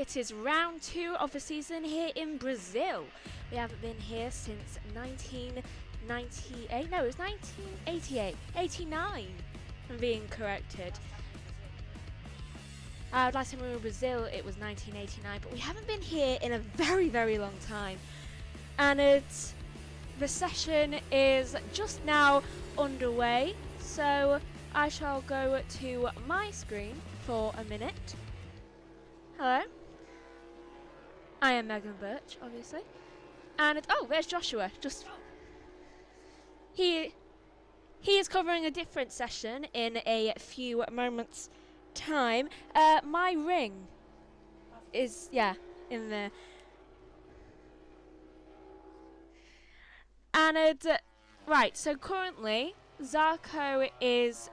it is round 2 of the season here in Brazil. We haven't been here since 1998, no, it was 1988, 89, I'm being corrected. Last time we were in Brazil, it was 1989, but we haven't been here in a very, very long time. And the session is just now underway, so I shall go to my screen for a minute. Hello. I am Megan Birch, obviously. And oh, there's Joshua. He is covering a different session in a few moments' time. My ring is in there. And right, so currently Zarco is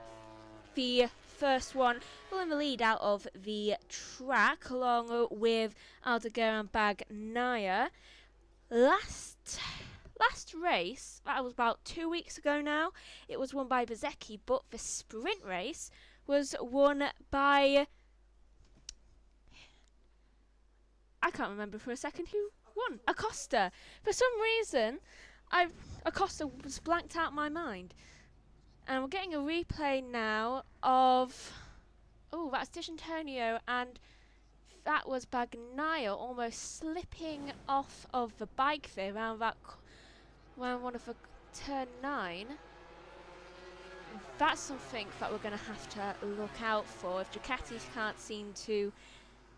the first one, well, in the lead out of the track, along with Aldeguer and Bagnaia. Last race, that was about 2 weeks ago now, it was won by bsky, but the sprint race was won by, I can't remember for a second who won. Acosta. For some reason, Acosta was blanked out my mind. And we're getting a replay now of, oh, that's D'Antonio, and that was Bagnaia almost slipping off of the bike there around one of the turn 9. That's something that we're going to have to look out for if Ducati can't seem to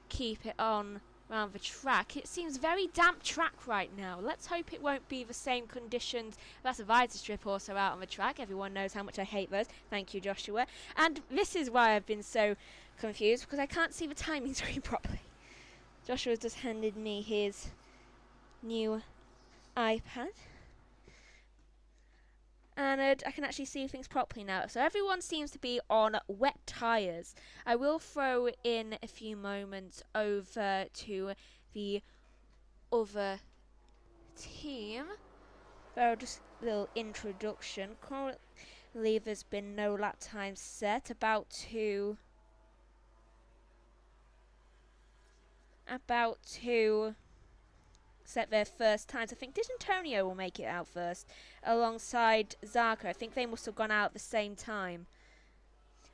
keep it on around the track. It seems very damp track right now. Let's hope it won't be the same conditions. That's a visor strip also out on the track. Everyone knows how much I hate those. Thank you, Joshua. And this is why I've been so confused, because I can't see the timing screen properly. Joshua's just handed me his new iPad. And I can actually see things properly now. So everyone seems to be on wet tyres. I will throw in a few moments over to the other team. So just a little introduction. Currently there's been no lap time set. About to set their first times. I think D'Antonio will make it out first alongside Zarco. I think they must have gone out at the same time.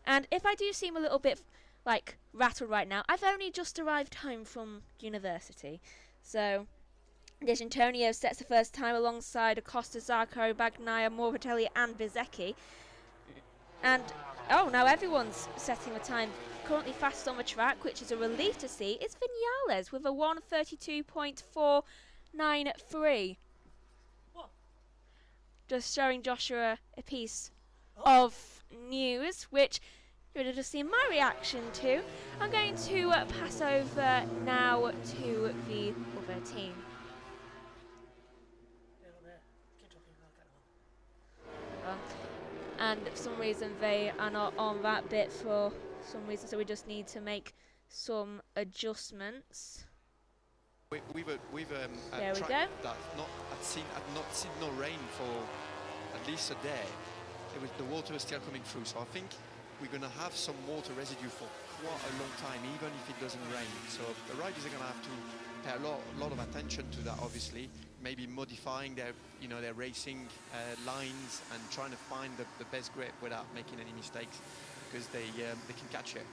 And if I do seem a little bit like rattled right now, I've only just arrived home from university. So D'Antonio sets the first time alongside Acosta, Zarco, Bagnaia, Morbidelli and bsky. And oh, now everyone's setting a time. Currently fast on the track, which is a relief to see, is Vinales with a 1:32.493. What? Just showing Joshua a piece of news, which you would have just seen my reaction to. I'm going to pass over now to the other team. And for some reason they are not on that bit for some reason, so we just need to make some adjustments. We've there we go. That had not seen no rain for at least a day. The water was still coming through, so I think we're going to have some water residue for quite a long time, even if it doesn't rain. So the riders are going to have to pay a lot of attention to that, obviously. Maybe modifying their racing lines and trying to find the best grip without making any mistakes, because they can catch it.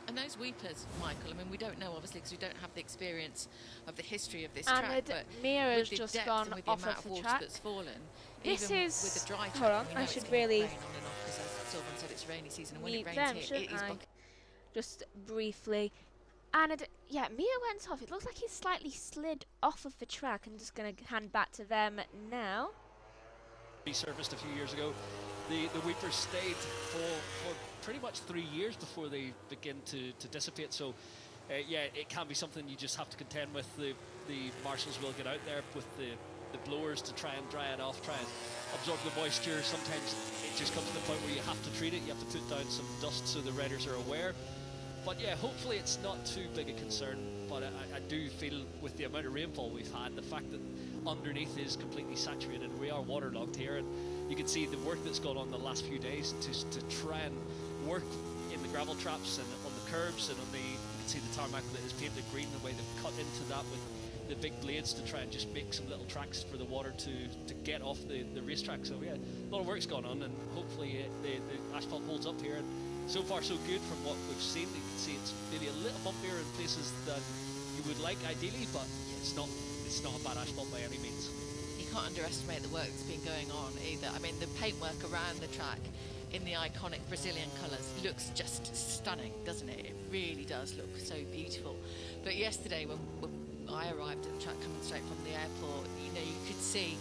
And those weepers, Michael, I mean, we don't know, obviously, because we don't have the experience of the history of this track. But Mia has just gone off of the track. That's fallen, this even is with the dry track, hold on, I should really rain on and off, because as Sylvan said, it's rainy season, and when it rains them, here, it is just briefly. And yeah, Mia went off. It looks like he's slightly slid off of the track. I'm just going to hand back to them now. Resurfaced a few years ago. The weepers stayed for pretty much 3 years before they begin to dissipate. So yeah, it can be something you just have to contend with. The marshals will get out there with the blowers to try and dry it off, try and absorb the moisture. Sometimes it just comes to the point where you have to treat it. You have to put down some dust so the riders are aware. But yeah, hopefully it's not too big a concern. But I do feel with the amount of rainfall we've had, the fact that underneath is completely saturated, we are waterlogged here, and you can see the work that's gone on the last few days to try and work in the gravel traps and on the curbs and on the see the tarmac that is painted green, the way they've cut into that with the big blades to try and just make some little tracks for the water to get off the racetrack. So yeah, a lot of work's gone on, and hopefully the asphalt holds up here. And so far so good from what we've seen. You can see it's maybe a little bumpier in places than you would like ideally, but it's not a bad asphalt by any means. You can't underestimate the work that's been going on either. I mean, the paintwork around the track in the iconic Brazilian colours looks just stunning, doesn't it? It really does look so beautiful. But yesterday when I arrived at the track coming straight from the airport, you know, you could see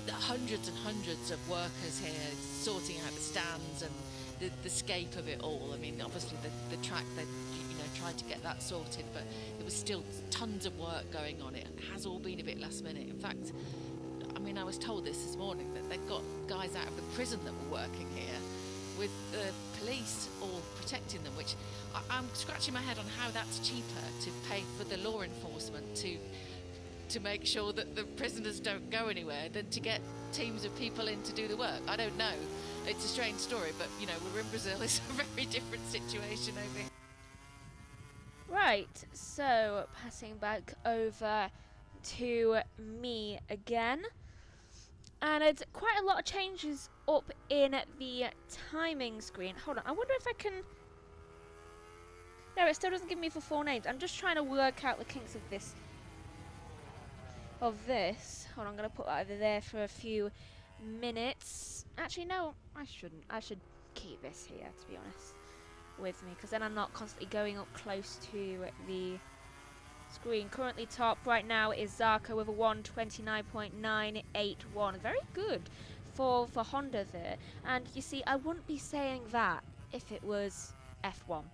the hundreds and hundreds of workers here sorting out the stands and the scape of it all. I mean, obviously the track, they tried to get that sorted, but there was still tons of work going on. It has all been a bit last minute. In fact, I mean, I was told this morning that they've got guys out of the prison that were working here with the police all protecting them, which I'm scratching my head on how that's cheaper to pay for the law enforcement to make sure that the prisoners don't go anywhere than to get teams of people in to do the work. I don't know. It's a strange story, but, you know, we're in Brazil. It's a very different situation over here. Right, so passing back over to me again. And it's quite a lot of changes up in the timing screen. Hold on, I wonder if I can... No, it still doesn't give me the full names. I'm just trying to work out the kinks of this. Hold on, I'm going to put that over there for a few minutes. Actually, no, I shouldn't. I should keep this here, to be honest, with me, because then I'm not constantly going up close to the screen. Currently top right now is Zarco with a 1:29.981. Very good for Honda there. And you see, I wouldn't be saying that if it was F1.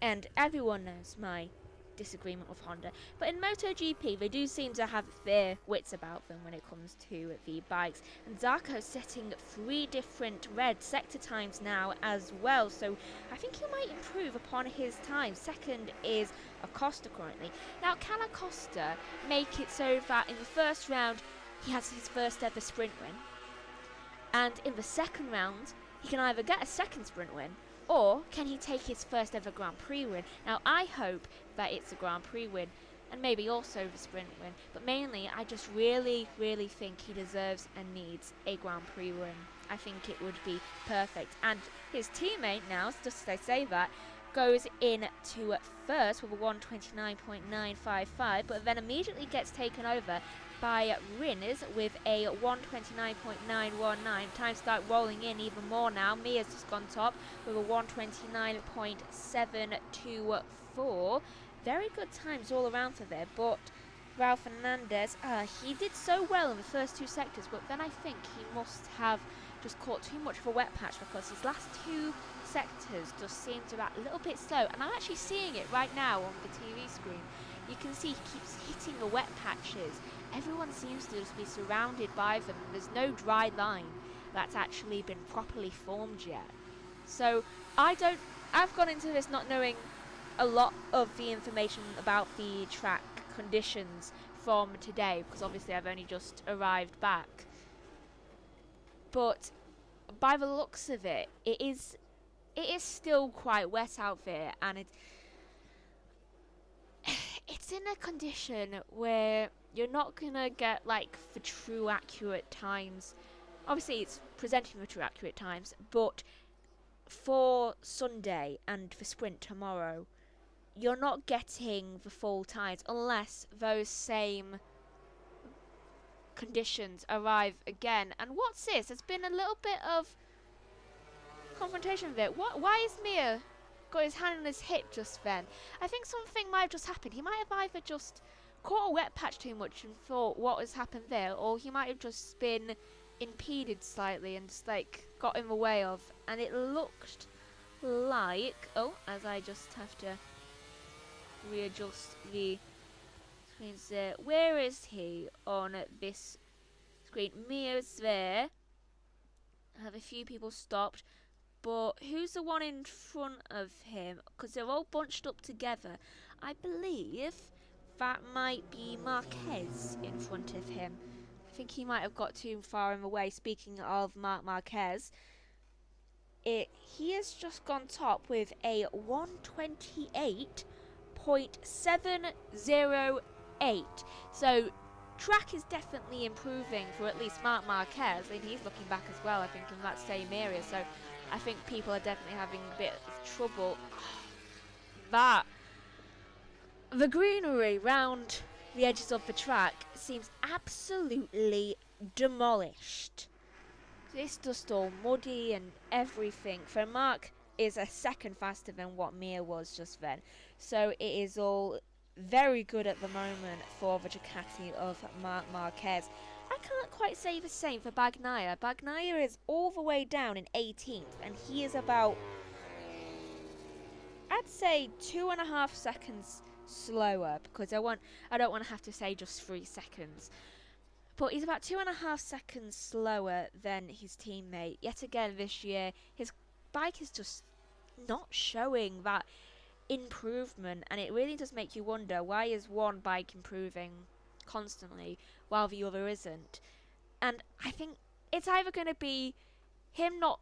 And everyone knows my disagreement with Honda, but in MotoGP they do seem to have their wits about them when it comes to the bikes, and Zarco's setting 3 different red sector times now as well, so I think he might improve upon his time. Second is Acosta currently. Now, can Acosta make it so that in the first round he has his first ever sprint win, and in the second round he can either get a second sprint win, or can he take his first ever Grand Prix win? Now, I hope that it's a Grand Prix win, and maybe also the sprint win. But mainly, I just really, really think he deserves and needs a Grand Prix win. I think it would be perfect. And his teammate now, just as I say that, goes in to first with a 1:29.955, but then immediately gets taken over by Rins with a 1:29.919. Time start rolling in even more now. Mia's just gone top with a 1:29.724. Very good times all around for there, but Ralph Fernandez, he did so well in the first 2 sectors, but then I think he must have just caught too much of a wet patch, because his last 2 sectors just seem to be a little bit slow, and I'm actually seeing it right now on the TV screen. You can see he keeps hitting the wet patches. Everyone seems to just be surrounded by them. There's no dry line that's actually been properly formed yet. So I've gone into this not knowing a lot of the information about the track conditions from today, because obviously I've only just arrived back. But by the looks of it, it is still quite wet out there, and it's in a condition where you're not gonna get like the true accurate times. Obviously it's presenting the true accurate times, but for Sunday and for sprint tomorrow, you're not getting the full times unless those same conditions arrive again. And what's this? There's been a little bit of confrontation with it. Why is Mia got his hand on his hip just then? I think something might have just happened. He might have either just caught a wet patch too much and thought what has happened there, or he might have just been impeded slightly and just like got in the way of, and it looked like, as I just have to readjust the screens there. Where is he on this screen? Mia's there. I have a few people stopped, but who's the one in front of him? Because they're all bunched up together. I believe that might be Marquez in front of him. I think he might have got too far in the way. Speaking of Marc Marquez, he has just gone top with a 128.708. So track is definitely improving for at least Marc Marquez, and he's looking back as well, I think, in that same area. So I think people are definitely having a bit of trouble. The greenery round the edges of the track seems absolutely demolished. It's just all muddy and everything. For Marc is a second faster than what Mir was just then. So it is all very good at the moment for the Ducati of Marc Marquez. I can't quite say the same for Bagnaia. Bagnaia is all the way down in 18th, and he is about, I'd say, 2.5 seconds slower, because I don't want to have to say just 3 seconds. But he's about 2.5 seconds slower than his teammate. Yet again this year, his bike is just not showing that improvement, and it really does make you wonder, why is one bike improving constantly while the other isn't? And I think it's either going to be him not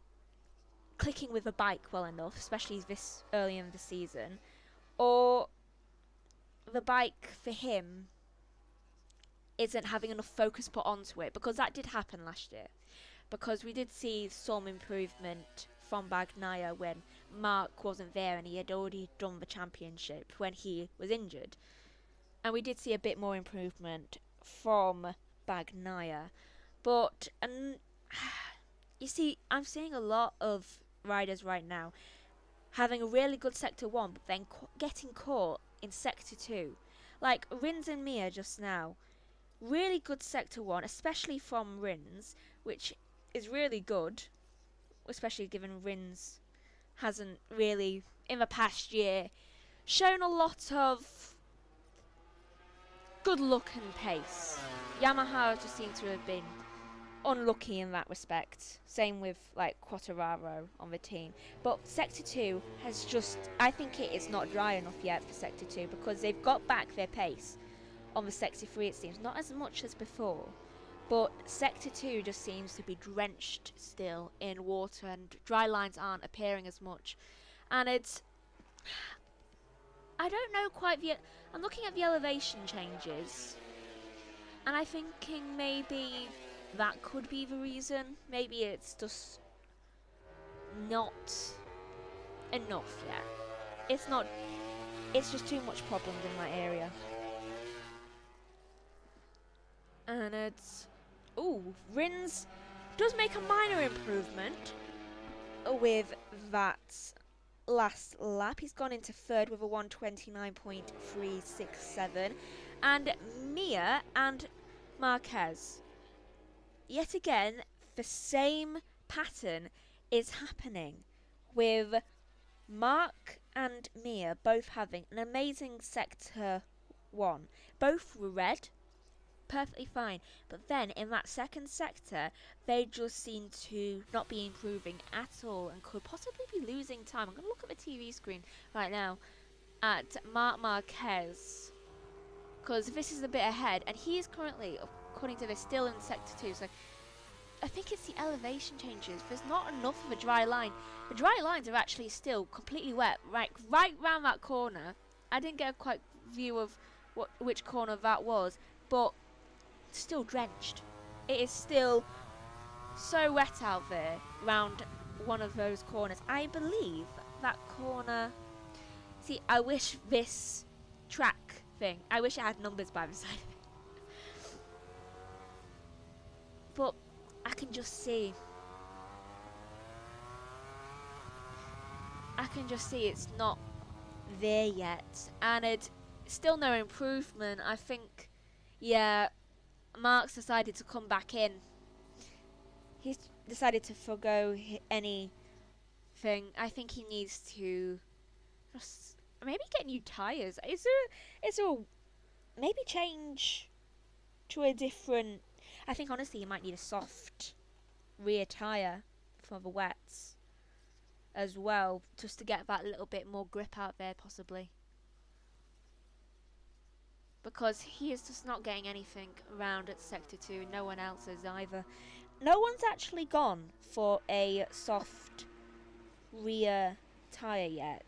clicking with the bike well enough, especially this early in the season, or the bike for him isn't having enough focus put onto it, because that did happen last year, because we did see some improvement from Bagnaia when Marc wasn't there and he had already done the championship when he was injured, and we did see a bit more improvement from Bagnaia. But you see, I'm seeing a lot of riders right now having a really good sector 1 but then getting caught in sector 2, like Rins and Mir just now. Really good sector 1, especially from Rins, which is really good, especially given Rins hasn't really, in the past year, shown a lot of good luck and pace. Yamaha just seems to have been unlucky in that respect. Same with like Quartararo on the team. But Sector 2 has just, I think it is not dry enough yet for Sector 2, because they've got back their pace on the Sector 3, it seems. Not as much as before, but Sector 2 just seems to be drenched still in water, and dry lines aren't appearing as much. And it's, I don't know quite the, I'm looking at the elevation changes, and I'm thinking maybe that could be the reason. Maybe it's just not enough yet. It's not, it's just too much problems in that area. And it's, ooh, Rins does make a minor improvement with that last lap. He's gone into third with a 129.367. And Mir and Marquez, yet again, the same pattern is happening, with Marc and Mir both having an amazing sector 1. Both were red, perfectly fine, but then in that second sector they just seem to not be improving at all and could possibly be losing time. I'm going to look at the TV screen right now at Marc Marquez, because this is a bit ahead, and he is currently, according to this, still in sector 2. So I think it's the elevation changes. There's not enough of a dry line. The dry lines are actually still completely wet, right round that corner. I didn't get a quite view of which corner that was, but still drenched. It is still so wet out there round one of those corners. I believe that corner, see, I wish this track thing, I wish it had numbers by the side of it, but I can just see it's not there yet, and it's still no improvement. I think, yeah, Marc's decided to come back in. He's decided to forgo anything. I think he needs to just maybe get new tyres. Is there maybe change to a different, I think honestly you might need a soft rear tyre for the wets as well, just to get that little bit more grip out there possibly, because he is just not getting anything around at sector 2. No one else is either. No one's actually gone for a soft rear tyre yet.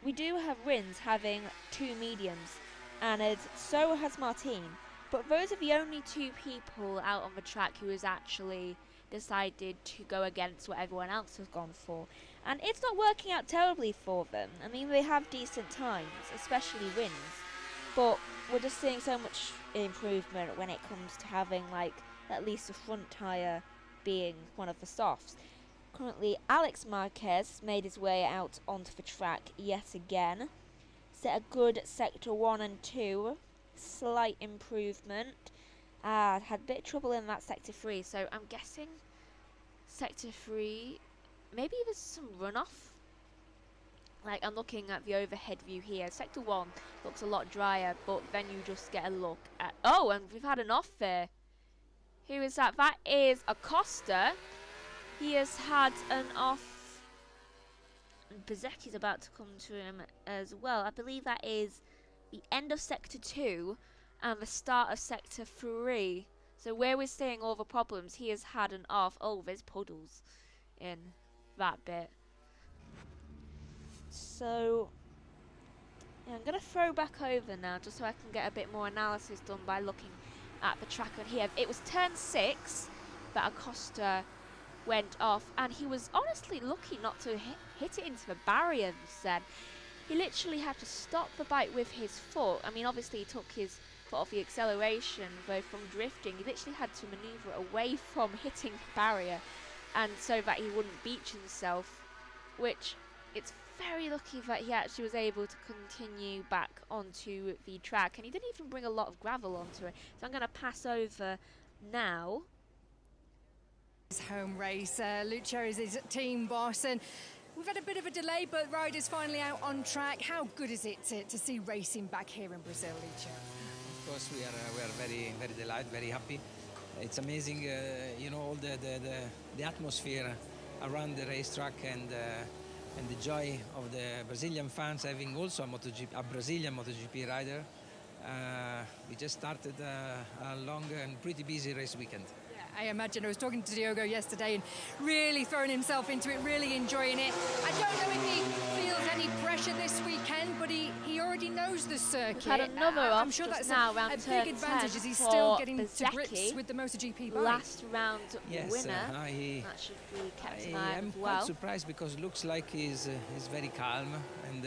We do have Rins having 2 mediums, and so has Martin, but those are the only 2 people out on the track who has actually decided to go against what everyone else has gone for. And it's not working out terribly for them. I mean, they have decent times, especially Rins, but we're just seeing so much improvement when it comes to having, like, at least the front tyre being one of the softs. Currently, Alex Marquez made his way out onto the track yet again. Set a good sector 1 and 2. Slight improvement. Had a bit of trouble in that sector 3, so I'm guessing sector 3, maybe there's some runoff. Like, I'm looking at the overhead view here. Sector 1 looks a lot drier, but then you just get a look at... Oh, and we've had an off there. Who is that? That is Acosta. He has had an off. Bezzecchi's about to come to him as well. I believe that is the end of sector 2 and the start of sector 3. So where we're seeing all the problems, he has had an off. Oh, there's puddles in that bit. So yeah, I'm going to throw back over now just so I can get a bit more analysis done by looking at the track on here. It was turn 6 that Acosta went off, and he was honestly lucky not to hit it into the barrier, said. He literally had to stop the bike with his foot. I mean, obviously he took his foot off the acceleration, though from drifting. He literally had to manoeuvre away from hitting the barrier, and so that he wouldn't beach himself, which it's very lucky that he actually was able to continue back onto the track, and he didn't even bring a lot of gravel onto it. So I'm going to pass over now. His home race, Lucio is his team boss, and we've had a bit of a delay, but riders finally out on track. How good is it to see racing back here in Brazil, Lucio? Of course, we are very delighted, very happy. It's amazing, you know, all the atmosphere around the racetrack, and the joy of the Brazilian fans having also a Brazilian MotoGP rider. We just started a long and pretty busy race weekend. I imagine. I was talking to Diogo yesterday and really throwing himself into it, really enjoying it. I don't know if he feels any pressure this weekend, but he already knows the circuit. We've had another I'm sure that's now a big advantage as he's still getting to grips with the MotoGP bike. Last round yes, winner. That should be kept in mind I'm as well. quite surprised because it looks like he's very calm, and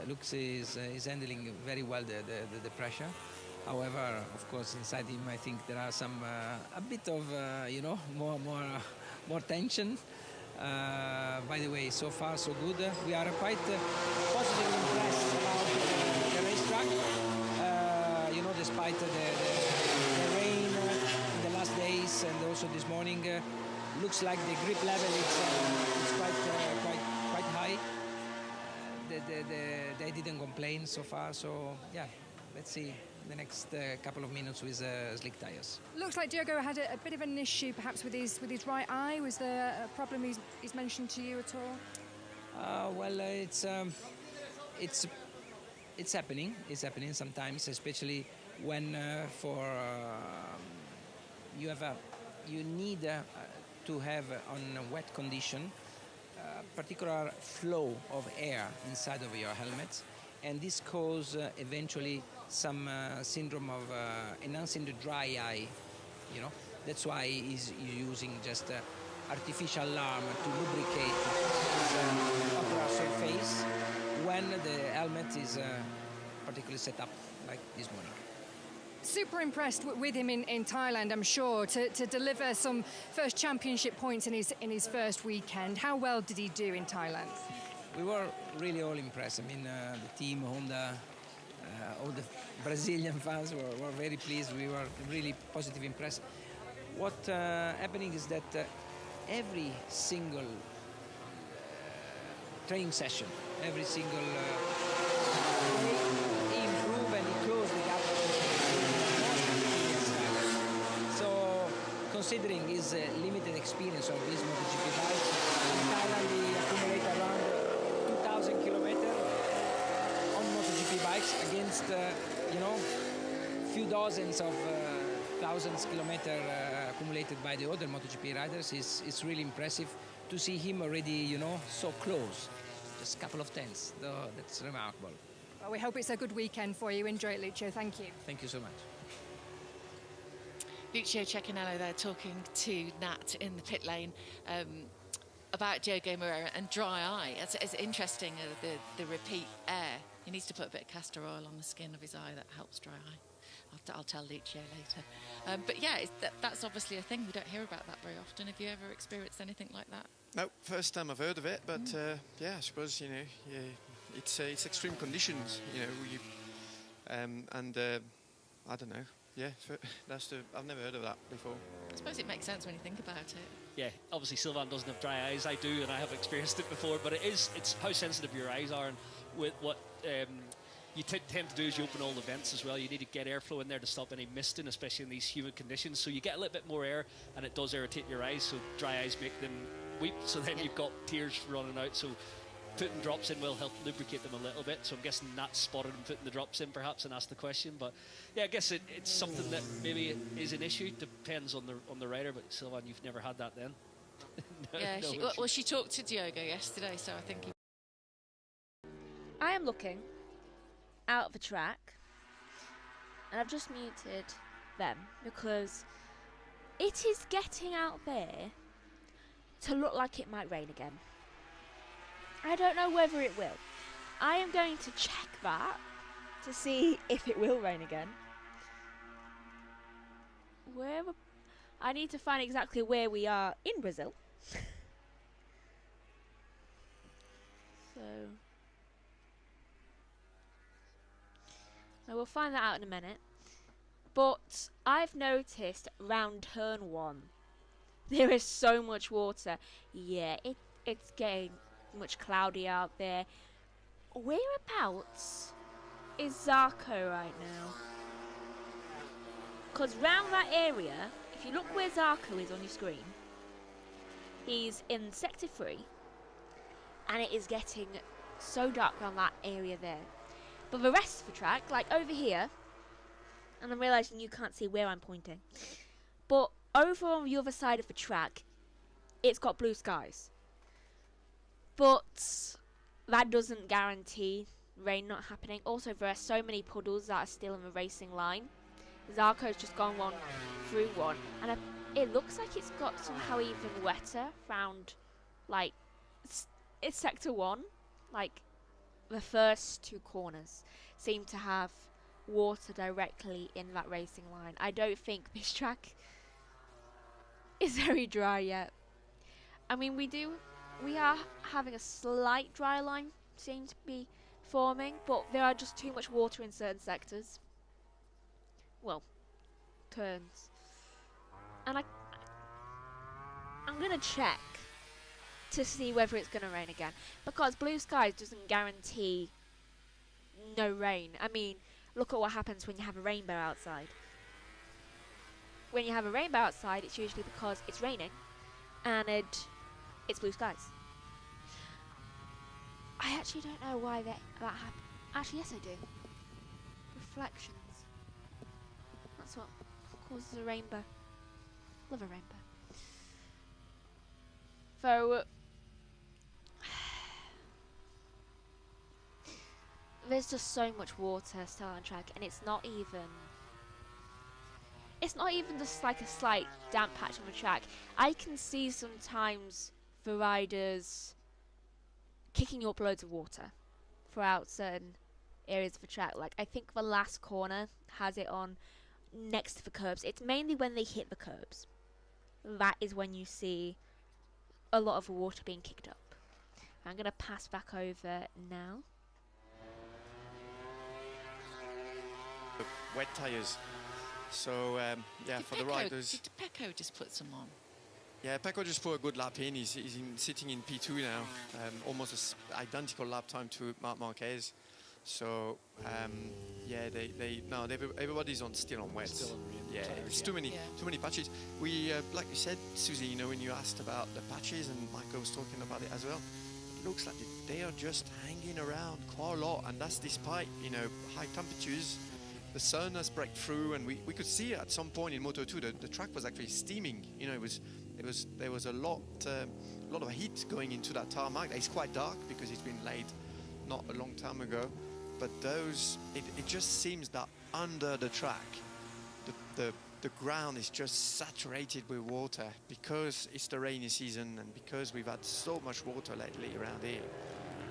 looks is handling very well the pressure. However, of course, inside him, I think there are some a bit of you know, more tension. By the way, so far so good. We are quite positively impressed about the racetrack. You know, despite the rain in the last days and also this morning, looks like the grip level is quite high. They didn't complain so far. So yeah, let's see the next couple of minutes with slick tires. Looks like Diogo had a bit of an issue perhaps with his right eye. Was there a problem he's mentioned to you at all? Well, it's happening. It's happening sometimes, especially when you need to have on a wet condition particular flow of air inside of your helmet, and this causes eventually some syndrome of enhancing the dry eye, you know. That's why he's using just artificial alarm to lubricate his upper surface when the helmet is particularly set up like this morning. Super impressed with him in Thailand, I'm sure, to deliver some first championship points in his first weekend. How well did he do in Thailand? We were really all impressed. I mean, the team, Honda, all the Brazilian fans were very pleased. We were really positive impressed. What happening is that every single training session, every single he improved and he closed the gap. So, considering his limited experience of this MotoGP bike, in Thailand he accumulated around 2,000 kilometers on MotoGP bikes against, you know, few dozens of thousands kilometers accumulated by the other MotoGP riders. It's really impressive. to see him already, you know, so close. Just a couple of tenths. That's remarkable. Well, we hope it's a good weekend for you. Enjoy it, Lucio. Thank you. Thank you so much. Lucio Cecchinello there talking to Nat in the pit lane about Diogo Moreira and dry eye. It's interesting, the repeat air. He needs to put a bit of castor oil on the skin of his eye. That helps dry eye. I'll tell Lucio later. But yeah, that's obviously a thing. We don't hear about that very often. Have you ever experienced anything like that? No, first time I've heard of it, but yeah, I suppose, you know, yeah, it's extreme conditions, you know, I don't know. Yeah, I've never heard of that before. I suppose it makes sense when you think about it. Yeah, obviously Sylvain doesn't have dry eyes. I do, and I have experienced it before. But it's how sensitive your eyes are, and with what you tend to do is you open all the vents as well. You need to get airflow in there to stop any misting, especially in these humid conditions. So you get a little bit more air, and it does irritate your eyes. So dry eyes make them weep. So then you've got tears running out. So putting drops in will help lubricate them a little bit. So I'm guessing Nat spotted him putting the drops in perhaps and asked the question. But yeah, I guess it's something that maybe is an issue. Depends on the rider. But Sylvain, you've never had that then? Yeah, she talked to Diogo yesterday, so I think I am looking out of the track, and I've just muted them because it is getting out there to look like it might rain again. I don't know whether it will. I am going to check that to see if it will rain again. I need to find exactly where we are in Brazil. So I will find that out in a minute. But I've noticed round turn 1 there is so much water. Yeah, it's getting much cloudy out there. Whereabouts is Zarco right now? Because round that area, if you look where Zarco is on your screen, he's in sector 3, and it is getting so dark around that area there. But the rest of the track, like over here, and I'm realising you can't see where I'm pointing, but over on the other side of the track, it's got blue skies. But that doesn't guarantee rain not happening. Also, there are so many puddles that are still in the racing line. Zarco's just gone through one, and it looks like it's got somehow even wetter round, like, it's sector 1. Like, the first 2 corners seem to have water directly in that racing line. I don't think this track is very dry yet. I mean, we are having a slight dry line seem to be forming, but there are just too much water in certain sectors. Well, turns. And I'm going to check to see whether it's going to rain again, because blue skies doesn't guarantee no rain. I mean, look at what happens when you have a rainbow outside. When you have a rainbow outside, it's usually because it's raining and it's blue skies. I actually don't know why that happened. Actually, yes, I do. Reflections. That's what causes a rainbow. Love a rainbow. So there's just so much water still on track, and it's not even just like a slight damp patch on the track. I can see sometimes the riders kicking up loads of water throughout certain areas of the track. Like, I think the last corner has it on next to the curbs. It's mainly when they hit the curbs. That is when you see a lot of the water being kicked up. I'm going to pass back over now. Wet tyres. So, yeah, for the riders. Did Pecco just put some on? Yeah, Pecco just put a good lap in. He's sitting in P2 now. Almost an identical lap time to Marc Marquez. So, yeah, everybody's still on wet. Yeah, it's too many patches. We, like you said, Susie, you know, when you asked about the patches, and Michael was talking about it as well, it looks like they are just hanging around quite a lot, and that's despite, you know, high temperatures. The sun has broken through, and we could see at some point in Moto2 the track was actually steaming. You know, it there was a lot of heat going into that tarmac. It's quite dark because it's been laid not a long time ago, but it just seems that under the track, the ground is just saturated with water because it's the rainy season and because we've had so much water lately around here.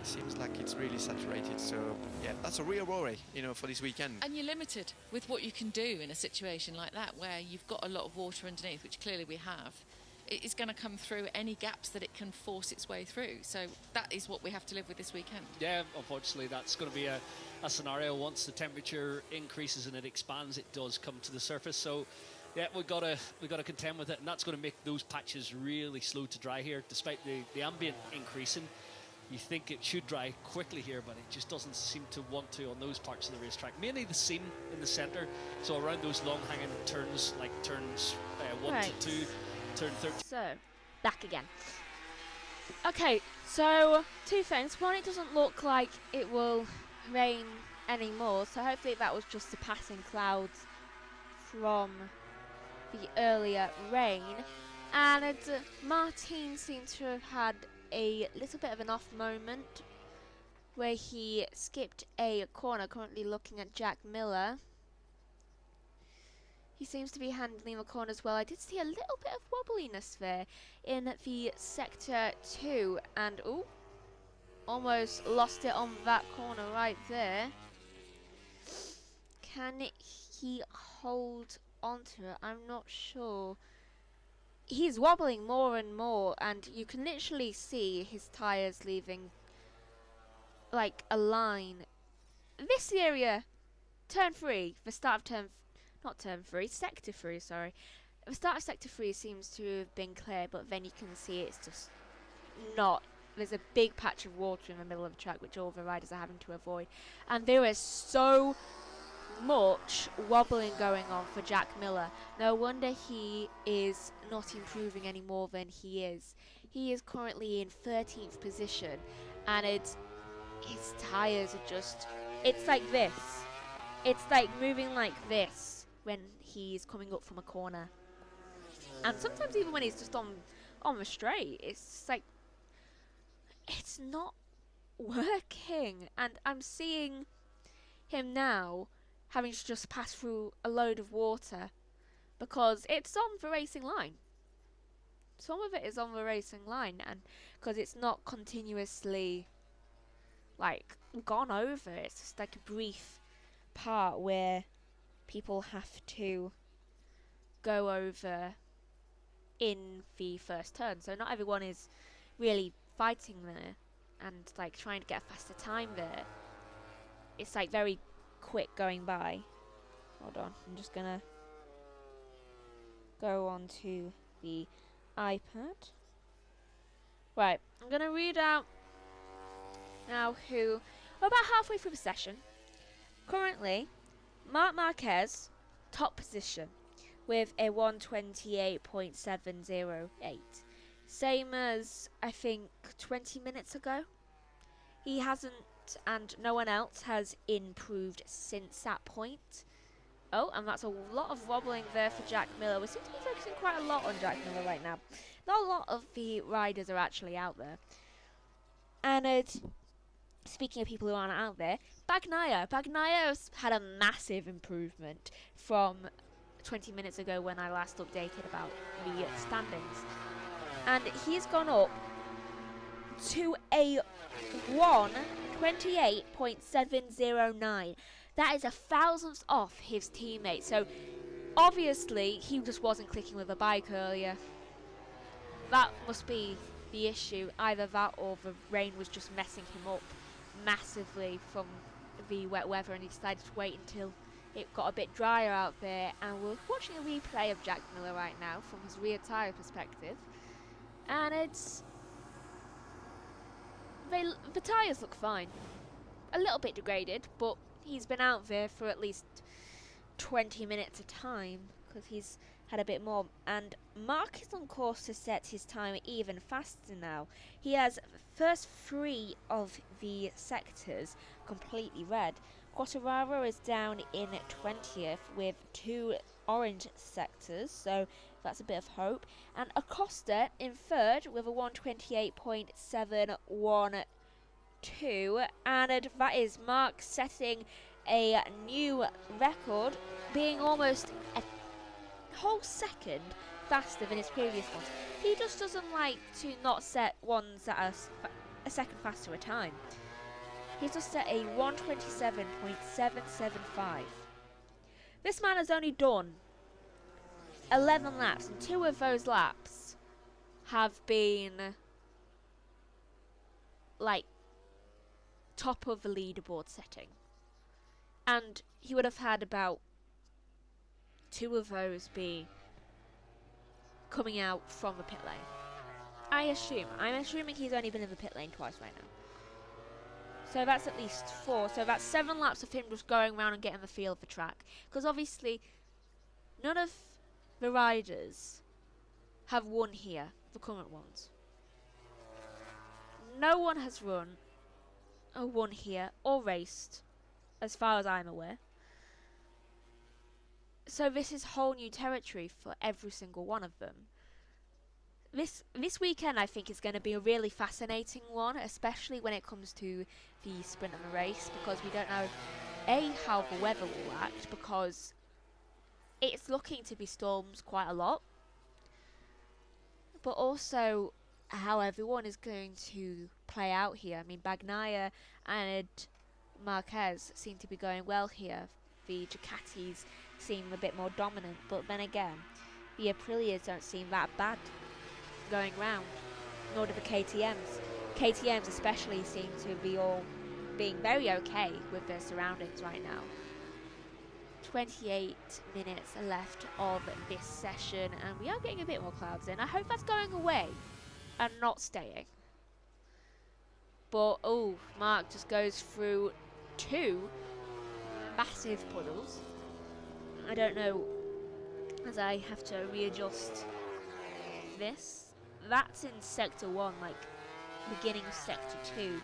It seems like it's really saturated, so yeah, that's a real worry, you know, for this weekend. And you're limited with what you can do in a situation like that, where you've got a lot of water underneath, which clearly we have. It is going to come through any gaps that it can force its way through. So that is what we have to live with this weekend. Yeah, unfortunately, that's going to be a scenario. Once the temperature increases and it expands, it does come to the surface. So yeah, we've got to contend with it, and that's going to make those patches really slow to dry here, despite the ambient increasing. You think it should dry quickly here, but it just doesn't seem to want to on those parts of the racetrack. Mainly the seam in the centre, so around those long hanging turns, like turns 1 to 2, turn 13. So, back again. Okay, so 2 things. One, it doesn't look like it will rain anymore, so hopefully that was just the passing clouds from the earlier rain. And Martin seems to have had a little bit of an off moment where he skipped a corner. Currently looking at Jack Miller. He seems to be handling the corner as well. I did see a little bit of wobbliness there in the sector 2, and almost lost it on that corner right there. Can he hold onto it? I'm not sure. He's wobbling more and more, and you can literally see his tyres leaving like a line. This area, turn 3, the start of sector 3, sorry. The start of sector 3 seems to have been clear, but then you can see it's just not. There's a big patch of water in the middle of the track, which all the riders are having to avoid. And there is so much wobbling going on for Jack Miller. No wonder he is not improving any more than he is. He is currently in 13th position, and his tyres are just, it's like this. It's like moving like this when he's coming up from a corner. And sometimes even when he's just on the straight, it's just like, it's not working. And I'm seeing him now having to just pass through a load of water because it's on the racing line. Some of it is on the racing line, and because it's not continuously like gone over, it's just like a brief part where people have to go over in the first turn. So not everyone is really fighting there and like trying to get a faster time there. It's like very quick going by. Hold on, I'm just gonna go on to the iPad. Right, I'm gonna read out now who we're about halfway through the session. Currently, Marc Marquez, top position with a 128.708. Same as I think 20 minutes ago. He hasn't, and no one else has improved since that point. Oh, and that's a lot of wobbling there for Jack Miller. We seem to be focusing quite a lot on Jack Miller right now. Not a lot of the riders are actually out there. And speaking of people who aren't out there, Bagnaya's had a massive improvement from 20 minutes ago when I last updated about the standings. And he's gone up to a 128.709. That is a thousandth off his teammate. So obviously he just wasn't clicking with the bike earlier. That must be the issue. Either that or the rain was just messing him up massively from the wet weather, and he decided to wait until it got a bit drier out there. And we're watching a replay of Jack Miller right now from his rear tyre perspective. And the tyres look fine. A little bit degraded, but he's been out there for at least 20 minutes a time because he's had a bit more. And Mark is on course to set his time even faster now. He has the first 3 of the sectors completely red. Quartararo is down in 20th with 2 orange sectors, so that's a bit of hope. And Acosta in 3rd with a 128.712, and that is Mark setting a new record, being almost a whole second faster than his previous ones. He just doesn't like to not set ones that are a second faster a time. He's just set a 127.775. This man has only done 11 laps, and 2 of those laps have been like top of the leaderboard setting. And he would have had about 2 of those be coming out from the pit lane. I'm assuming he's only been in the pit lane twice right now. So that's at least 4. So that's 7 laps of him just going around and getting the feel of the track. Because obviously, none of the riders have won here, the current ones. No one has won here or raced, as far as I'm aware. So this is whole new territory for every single one of them. This weekend I think is going to be a really fascinating one, especially when it comes to the sprint and the race, because we don't know how the weather will act, because it's looking to be storms quite a lot, but also how everyone is going to play out here. I mean, Bagnaia and Marquez seem to be going well here. The Ducatis seem a bit more dominant, but then again, the Aprilias don't seem that bad going round, nor do the KTMs. KTMs especially seem to be all being very okay with their surroundings right now. 28 minutes left of this session, and we are getting a bit more clouds in. I hope that's going away and not staying. But, oh, Mark just goes through 2 massive puddles. I don't know, as I have to readjust this. That's in Sector 1, like, beginning of Sector 2.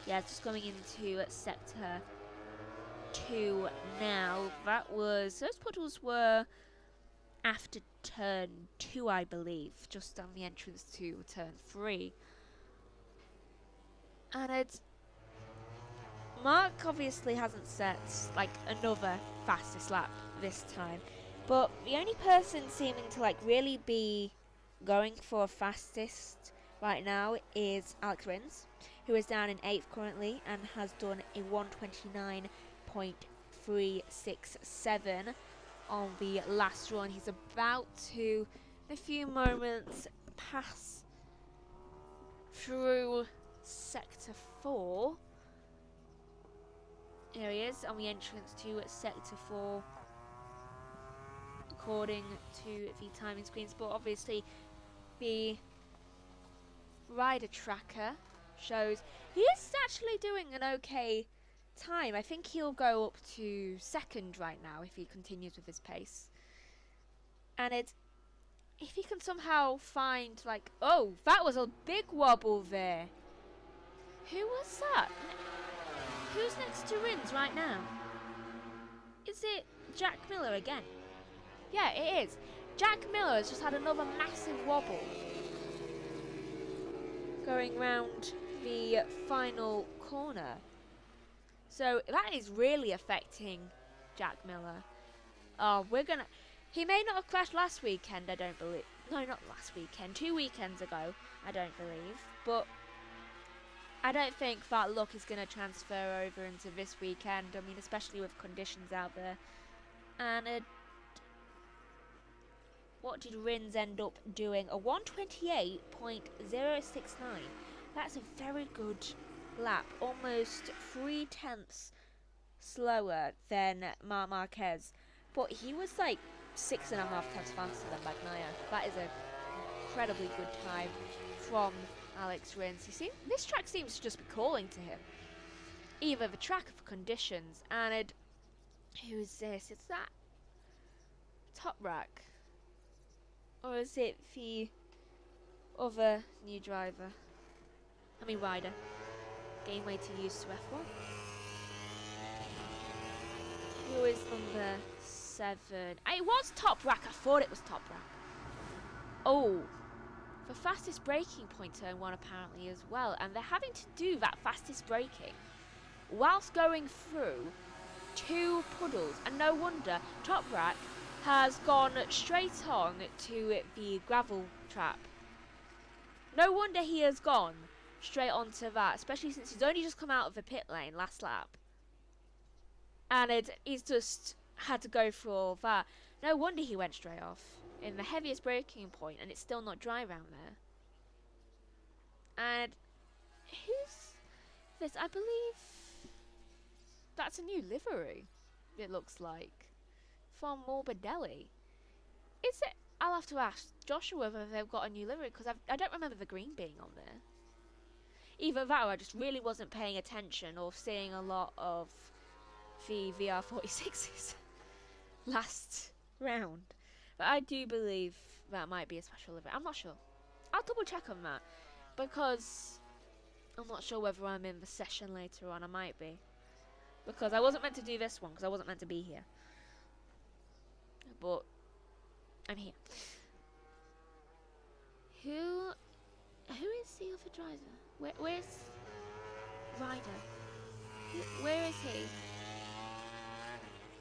Yeah, it's just going into Sector 2 now. Those puddles were after Turn 2, I believe, just on the entrance to Turn 3. And Mark obviously hasn't set, like, another fastest lap this time. But the only person seeming to, like, really be going for fastest right now is Alex Rins, who is down in 8th currently and has done a 129.367 on the last run. He's about to, in a few moments, pass through Sector 4. Here he is on the entrance to Sector 4, according to the timing screens, but obviously the rider tracker shows he is actually doing an okay time. I think he'll go up to 2nd right now if he continues with his pace. And if he can somehow find, like, oh, that was a big wobble there. Who was that? Who's next to Rins right now? Is it Jack Miller again? Yeah, it is. Jack Miller has just had another massive wobble going round the final corner. So that is really affecting Jack Miller. Oh, he may not have crashed last weekend, I don't believe. No, not last weekend. 2 weekends ago, I don't believe. But I don't think that luck is going to transfer over into this weekend. I mean, especially with conditions out there. And what did Rins end up doing? A 128.069. That's a very good lap. Almost 3/10 slower than Marc Marquez. But he was like 6.5 times faster than Bagnaia. That is an incredibly good time from Alex Rins. This track seems to just be calling to him. Either the track or the conditions. And who's this? Is that Top Rack? Or is it the other new driver? I mean rider. Getting way too used to F1. Who is number 7? It was Top Rack. I thought it was Top Rack. Oh, for fastest braking point turn 1 apparently as well. And they're having to do that fastest braking whilst going through 2 puddles. And no wonder Top Rack has gone straight on to the gravel trap. No wonder he has gone straight onto that, especially since he's only just come out of the pit lane last lap. And he's just had to go through all that. No wonder he went straight off in the heaviest braking point, and it's still not dry around there. And who's this? I believe that's a new livery, it looks like, from Morbidelli. Is it? I'll have to ask Joshua whether they've got a new livery, because I don't remember the green being on there. Either that or I just really wasn't paying attention or seeing a lot of the VR46s last round. But I do believe that might be a special livery. I'm not sure. I'll double check on that, because I'm not sure whether I'm in the session later on. I might be, because I wasn't meant to do this one, because I wasn't meant to be here. But I'm here. Who is the other driver? Where's Ryder? Where is he?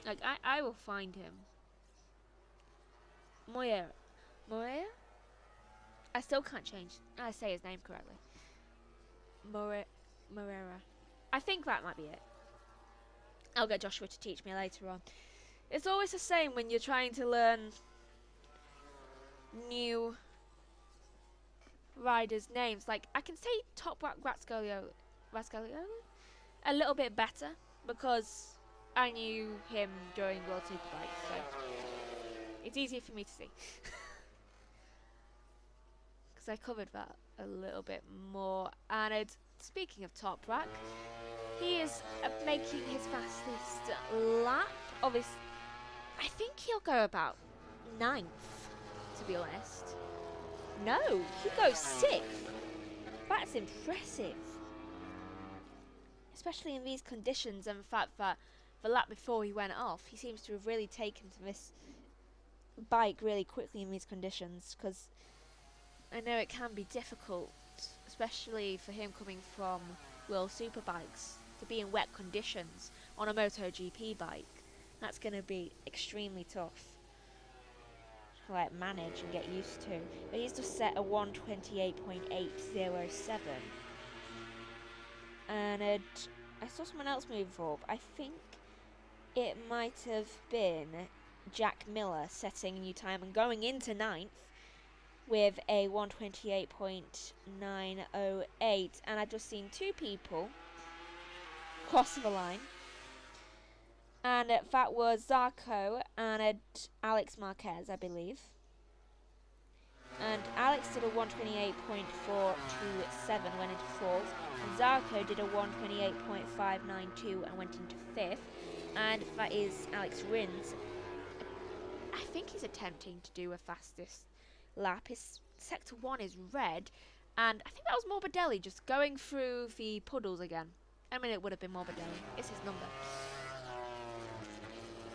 Like, I will find him. Moreira. I still can't say his name correctly. Moreira. I think that might be it. I'll get Joshua to teach me later on. It's always the same when you're trying to learn new riders' names. Like, I can say Top Rack Rascalio a little bit better, because I knew him during World Superbike, so it's easier for me to see. Because I covered that a little bit more. And speaking of Top Rack, he is making his fastest lap. Obviously, I think he'll go about 9th, to be honest. No, he goes 6th. That's impressive. Especially in these conditions, and the fact that the lap before he went off, he seems to have really taken to this bike really quickly in these conditions, because I know it can be difficult, especially for him coming from World Superbikes, to be in wet conditions on a MotoGP bike. That's going to be extremely tough to like manage and get used to. But he's just set a 1:28.807. And I saw someone else move up. I think it might have been Jack Miller setting a new time and going into 9th with a 1:28.908. And I've just seen 2 people cross the line. And that was Zarco and Alex Marquez, I believe. And Alex did a 1:28.427, went into 4th. And Zarco did a 1:28.592 and went into 5th. And that is Alex Rins. I think he's attempting to do a fastest lap. His sector 1 is red. And I think that was Morbidelli just going through the puddles again. I mean, it would have been Morbidelli. It's his number.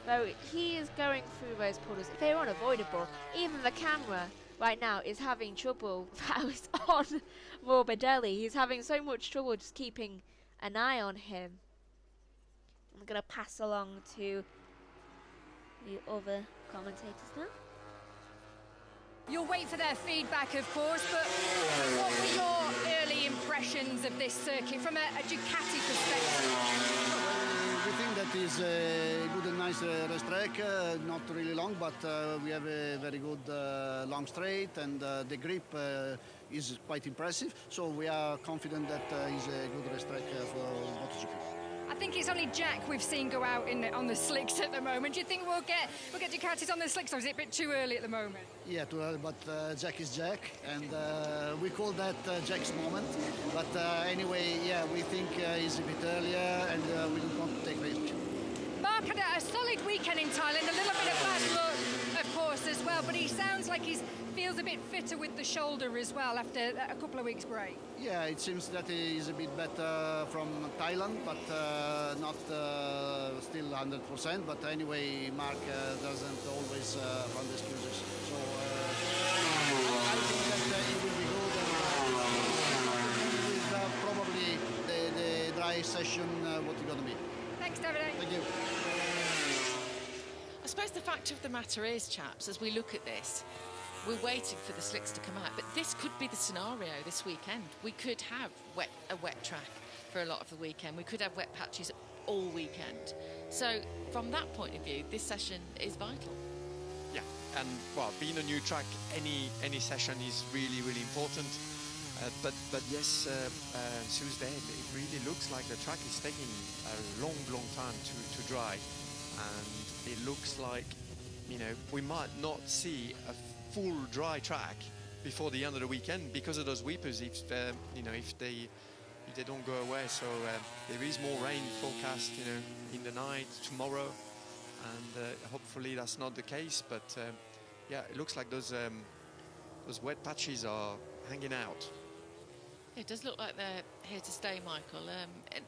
So he is going through those puddles. They're unavoidable. Even the camera right now is having trouble. That was on Morbidelli. He's having so much trouble just keeping an eye on him. I'm going to pass along to the other commentators now. You'll wait for their feedback, of course, but what were your early impressions of this circuit from a Ducati perspective? We think that is a good and nice racetrack, not really long, but we have a very good long straight, and the grip is quite impressive. So we are confident that it's a good racetrack for MotoGP. I think it's only Jack we've seen go out on the slicks at the moment. Do you think we'll get Ducatis on the slicks, or is it a bit too early at the moment? Yeah, too early, but Jack is Jack, and we call that Jack's moment. But anyway, yeah, we think it's a bit earlier, and we don't want to take risk. Mark had a solid weekend in Thailand, a little bit of bad luck, of course, as well, but he sounds like he feels a bit fitter with the shoulder as well after a couple of weeks break. Yeah, it seems that he is a bit better from Thailand, but not still 100%. But anyway, Mark doesn't always find excuses. So I think that he will be good. And probably the dry session, what it's going to be. Thanks, David. Thank you. I suppose the fact of the matter is, chaps, as we look at this, we're waiting for the slicks to come out, but this could be the scenario this weekend. We could have a wet track for a lot of the weekend. We could have wet patches all weekend. So from that point of view, this session is vital. Yeah, and well, being a new track, any session is really, really important. But yes, Sue's there. It really looks like the track is taking a long time to dry, and it looks like, you know, we might not see a full dry track before the end of the weekend because of those weepers. If you know, if they don't go away, so there is more rain forecast, you know, in the night tomorrow, and hopefully that's not the case. But yeah, it looks like those wet patches are hanging out. It does look like they're here to stay, Michael.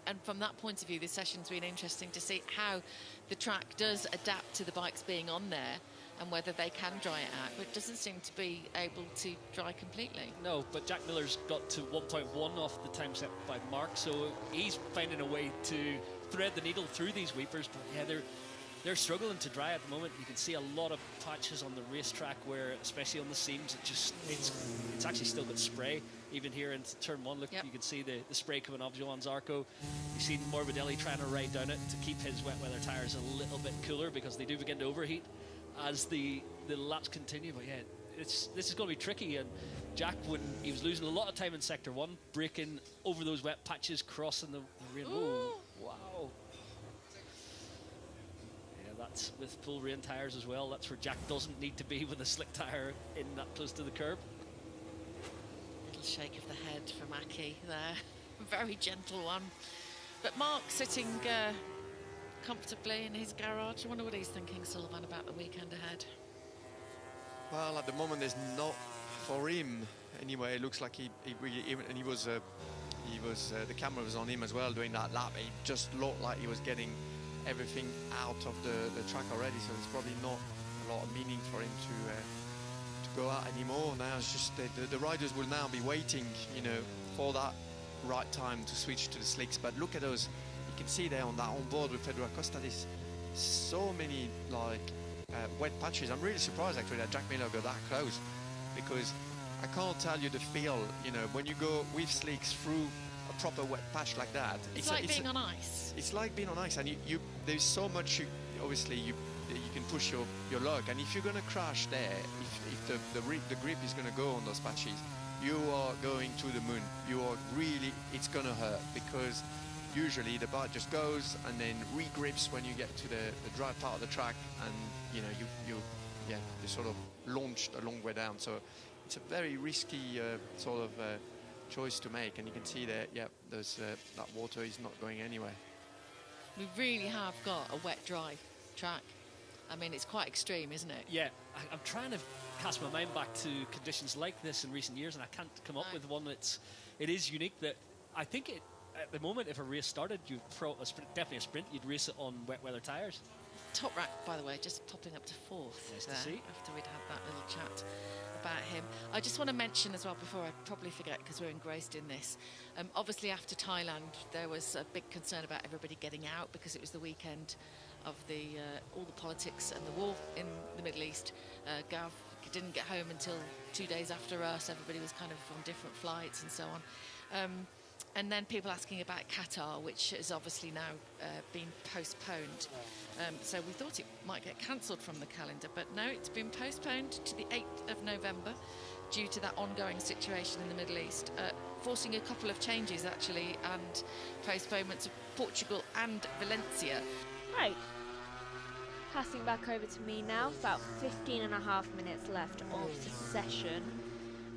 And from that point of view, this session's been interesting to see how the track does adapt to the bikes being on there and whether they can dry it out. But it doesn't seem to be able to dry completely. No, but Jack Miller's got to 1.1 off the time set by Mark, so he's finding a way to thread the needle through these weepers. But yeah, they're struggling to dry at the moment. You can see a lot of patches on the racetrack where, especially on the seams, it's actually still got spray. Even here in turn one, look, you can see the spray coming off Johan Zarco. You see Morbidelli trying to ride down it to keep his wet weather tyres a little bit cooler because they do begin to overheat as the laps continue. But yeah, this is going to be tricky. And Jack, when he was losing a lot of time in sector one, breaking over those wet patches, crossing the rain. Oh, wow. Yeah, that's with full rain tyres as well. That's where Jack doesn't need to be with a slick tyre in that close to the curb. Shake of the head from Aki there. Very gentle one. But Mark sitting comfortably in his garage. I wonder what he's thinking, Sullivan, about the weekend ahead. Well, at the moment there's not for him anyway. It looks like he was the camera was on him as well doing that lap. He just looked like he was getting everything out of the track already, so there's probably not a lot of meaning for him to go out anymore. Now it's just the riders will now be waiting, you know, for that right time to switch to the slicks. But look at those, you can see there on that on board with Pedro Acosta, there's so many like wet patches. I'm really surprised actually that Jack Miller got that close, because I can't tell you the feel, you know, when you go with slicks through a proper wet patch like that. It's like being on ice. It's like being on ice, and there's so much obviously you can push your luck, and if you're going to crash there, if the grip is going to go on those patches, you are going to the moon. You are really, it's going to hurt, because usually the bike just goes and then regrips when you get to the dry part of the track, and you know you're sort of launched a long way down. So it's a very risky sort of choice to make, and you can see that that water is not going anywhere. We really have got a wet dry track. I mean, it's quite extreme, isn't it? Yeah, I'm trying to cast my mind back to conditions like this in recent years, and I can't come up with one it is unique. That I think at the moment, if a race started, you'd definitely a sprint, you'd race it on wet weather tyres. Top Rack, by the way, just popping up to fourth. Nice to see. After we'd had that little chat about him. I just want to mention as well, before I probably forget, because we're engrossed in this, obviously after Thailand, there was a big concern about everybody getting out because it was the weekend of all the politics and the war in the Middle East. Gav didn't get home until 2 days after us. Everybody was kind of on different flights and so on. And then people asking about Qatar, which has obviously now been postponed. So we thought it might get cancelled from the calendar, but no, it's been postponed to the 8th of November due to that ongoing situation in the Middle East, forcing a couple of changes actually, and postponements of Portugal and Valencia. Right, passing back over to me now, about 15.5 minutes left of the session,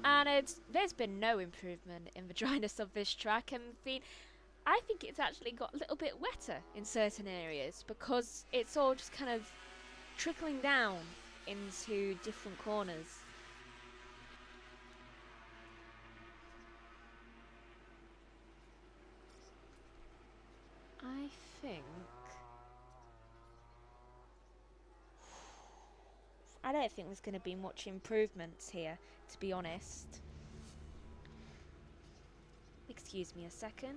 and there's been no improvement in the dryness of this track, and I think it's actually got a little bit wetter in certain areas because it's all just kind of trickling down into different corners. I think... I don't think there's going to be much improvements here, to be honest. Excuse me a second.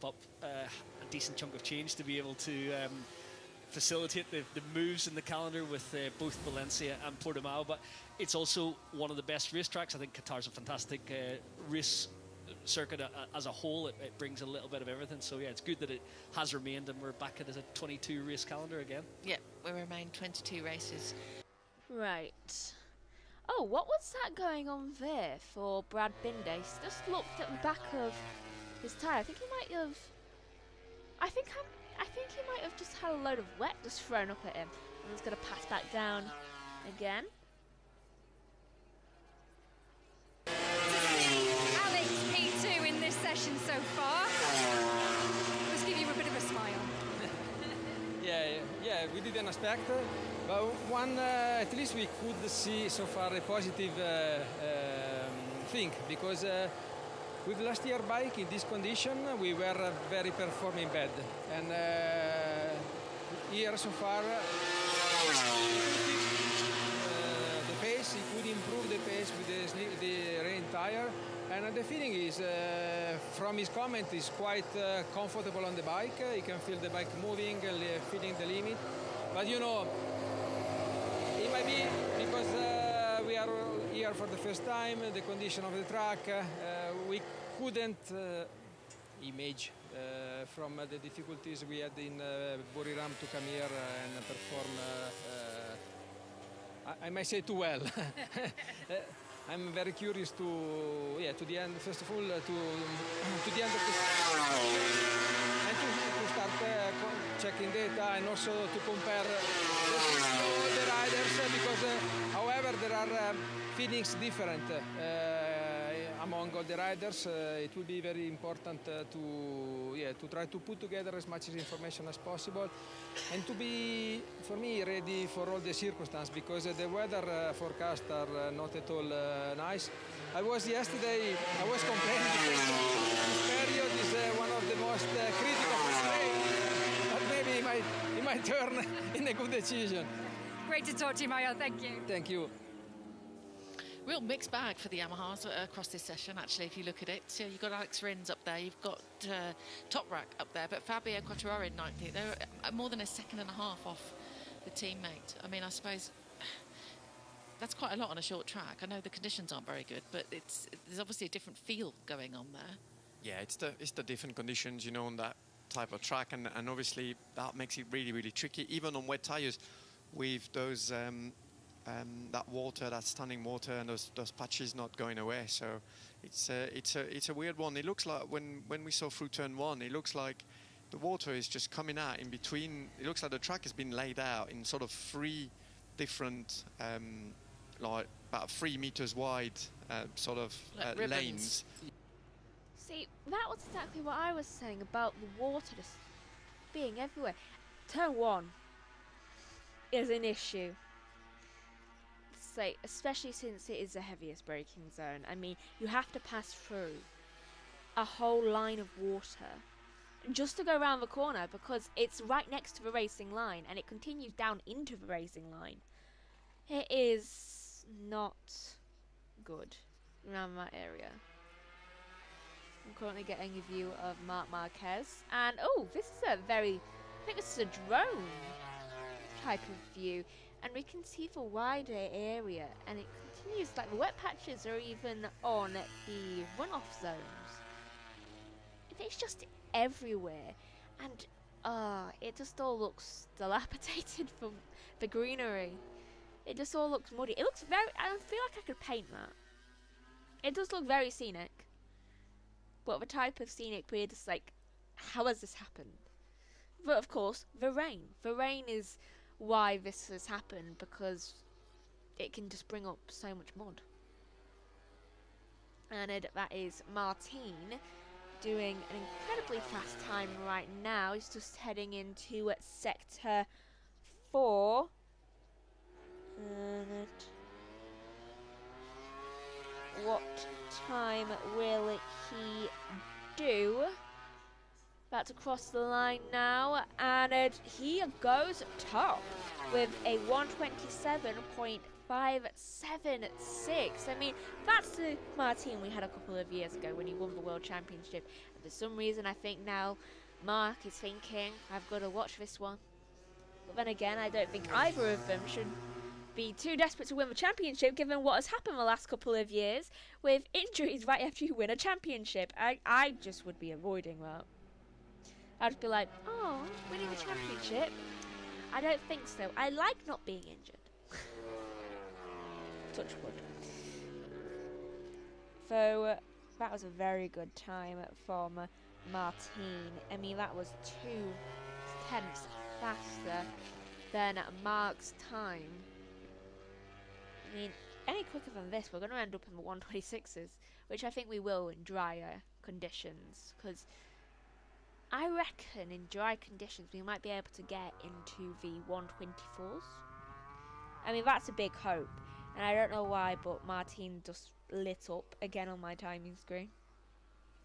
Up a decent chunk of change to be able to facilitate the moves in the calendar with both Valencia and Portimao, but it's also one of the best racetracks. I think Qatar's a fantastic race circuit as a whole. It brings a little bit of everything, so yeah, it's good that it has remained and we're back at a 22 race calendar again. Yeah, we remain 22 races. Right. Oh, what was that going on there for Brad Binder? He's just looked at the back of his tyre. I think he might have... I think he might have just had a load of wet just thrown up at him. And he's going to pass back down again. Alex, P2 in this session so far. Let's give you a bit of a smile. Yeah, we didn't expect, but at least we could see so far a positive thing, because with last year bike in this condition we were very performing bad, and here so far the pace, he could improve the pace with the rain tire, and the feeling is from his comment is quite comfortable on the bike. He can feel the bike moving, feeling the limit, but you know, it might be because we are here for the first time, the condition of the track, we couldn't imagine from the difficulties we had in Buriram to come here and perform, I might say, too well. I'm very curious to the end, first of all, to the end of this, and to start checking data, and also to compare all the riders, because however there are feelings different among all the riders. It will be very important to try to put together as much information as possible, and to be, for me, ready for all the circumstances, because the weather forecasts are not at all nice. I was complaining because this period is one of the most critical of the race, but maybe it might turn in a good decision. Great to talk to you, Mario. Thank you. Thank you. Real mixed bag for the Yamahas across this session, actually, if you look at it. So you've got Alex Rins up there, you've got Toprak up there, but Fabio Quartararo in 19th. They're more than a second and a half off the teammate. I mean, I suppose that's quite a lot on a short track. I know the conditions aren't very good, but there's obviously a different feel going on there. Yeah, it's the different conditions, you know, on that type of track, and obviously that makes it really, really tricky, even on wet tires, with those that water, that standing water, and those patches not going away. So it's a weird one. It looks like when we saw through turn one, it looks like the water is just coming out in between. It looks like the track has been laid out in sort of 3 different like about 3 meters wide sort of like lanes. See, that was exactly what I was saying about the water just being everywhere. Turn 1 is an issue. Like, especially since it is the heaviest braking zone. I mean, you have to pass through a whole line of water just to go around the corner, because it's right next to the racing line and it continues down into the racing line. It is not good around that area. I'm currently getting a view of Marc Marquez, and oh, this is a very, I think this is a drone type of view. And we can see the wider area, and it continues, like the wet patches are even on the runoff zones. It's just everywhere, and it just all looks dilapidated for the greenery. It just all looks muddy. It looks very, I feel like I could paint that. It does look very scenic, but the type of scenic we're just like, how has this happened? But of course, the rain. The rain is why this has happened, because it can just bring up so much mud. And that is Martine doing an incredibly fast time right now. He's just heading into sector 4. And what time will he do? About to cross the line now, and he goes top with a 127.576. I mean, that's the Martin we had a couple of years ago when he won the World Championship. And for some reason, I think now Mark is thinking, I've got to watch this one. But then again, I don't think either of them should be too desperate to win the championship, given what has happened the last couple of years with injuries right after you win a championship. I just would be avoiding that. I'd be like, oh, winning the championship? I don't think so. I like not being injured. Touch wood. So, that was a very good time from Martin. I mean, that was 2/10 faster than Mark's time. I mean, any quicker than this, we're going to end up in the 126s, which I think we will in drier conditions, because I reckon in dry conditions we might be able to get into the 124s. I mean, that's a big hope, and I don't know why, but Martin just lit up again on my timing screen.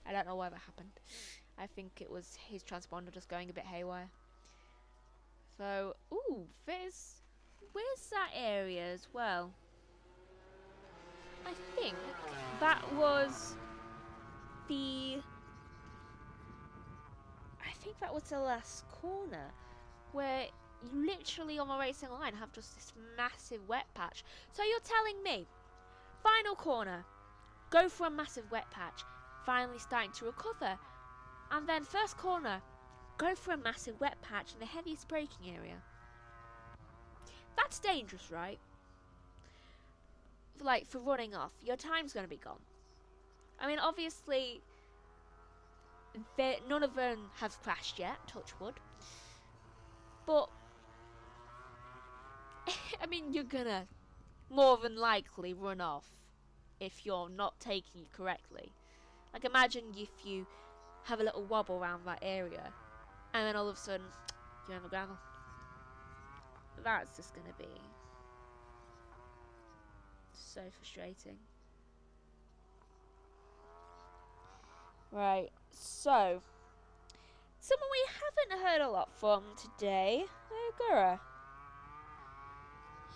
I don't know why that happened. I think it was his transponder just going a bit haywire. So, ooh, where's that area as well? I think that was the last corner, where you literally on the racing line have just this massive wet patch. So you're telling me, final corner, go for a massive wet patch, finally starting to recover, and then first corner, go for a massive wet patch in the heaviest braking area. That's dangerous, right? Like, for running off, your time's going to be gone. I mean, obviously, none of them have crashed yet, touch wood. But, I mean, you're going to more than likely run off if you're not taking it correctly. Like, imagine if you have a little wobble around that area, and then all of a sudden, you're on the gravel. That's just going to be so frustrating. Right, so someone we haven't heard a lot from today, Gura.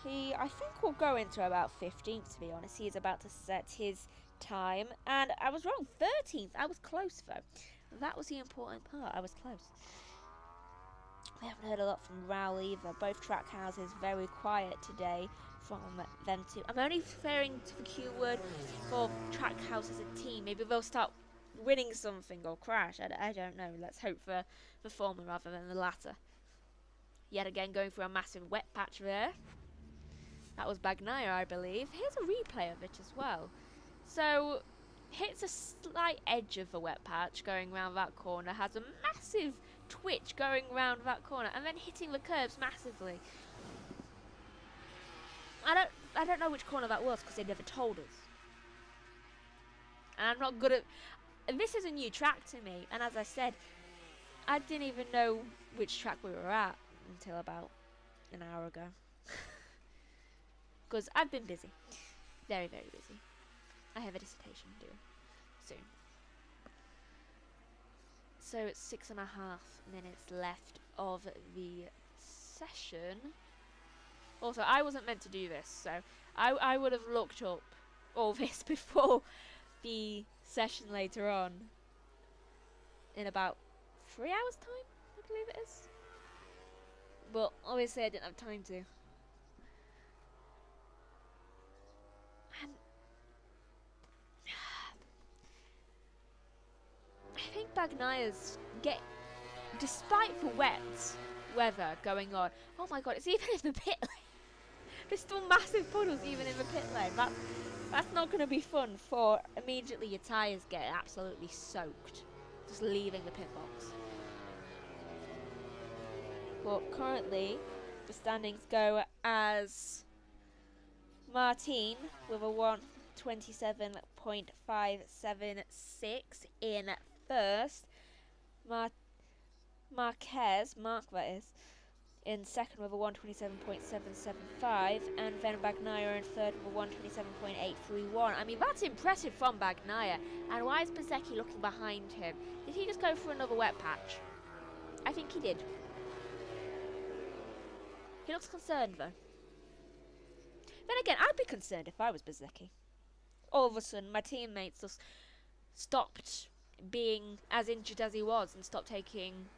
I think will go into about 15th, to be honest. He is about to set his time, and I was wrong, 13th. I was close though. That was the important part. I was close. We haven't heard a lot from Raul either. Both track houses very quiet today from them two. I'm only referring to the keyword for track house as a team. Maybe they'll start winning something or crash. I don't know. Let's hope for the former rather than the latter. Yet again, going for a massive wet patch there. That was Bagnaia, I believe. Here's a replay of it as well. So, hits a slight edge of the wet patch going around that corner. Has a massive twitch going around that corner and then hitting the curbs massively. I don't know which corner that was because they never told us. And I'm not good at... This is a new track to me, and as I said, I didn't even know which track we were at until about an hour ago. Because I've been busy. Very, very busy. I have a dissertation due soon. So it's 6.5 minutes left of the session. Also, I wasn't meant to do this, so I would have looked up all this before the session later on. In about 3 hours' time, I believe it is. But obviously I didn't have time to. And I think Bagnaia's despite the wet weather going on. Oh my god, it's even in the pit lane. There's still massive puddles even in the pit lane. That's not going to be fun for immediately your tyres get absolutely soaked. Just leaving the pit box. But currently, the standings go as Martin with a 127.576 in first. Mark that is, in second with a 127.775, and then Bagnaia in third with a 127.831. I mean, that's impressive from Bagnaia. And why is Bezzecchi looking behind him? Did he just go for another wet patch? I think he did. He looks concerned, though. Then again, I'd be concerned if I was Bezzecchi. All of a sudden, my teammates just stopped being as injured as he was and stopped taking,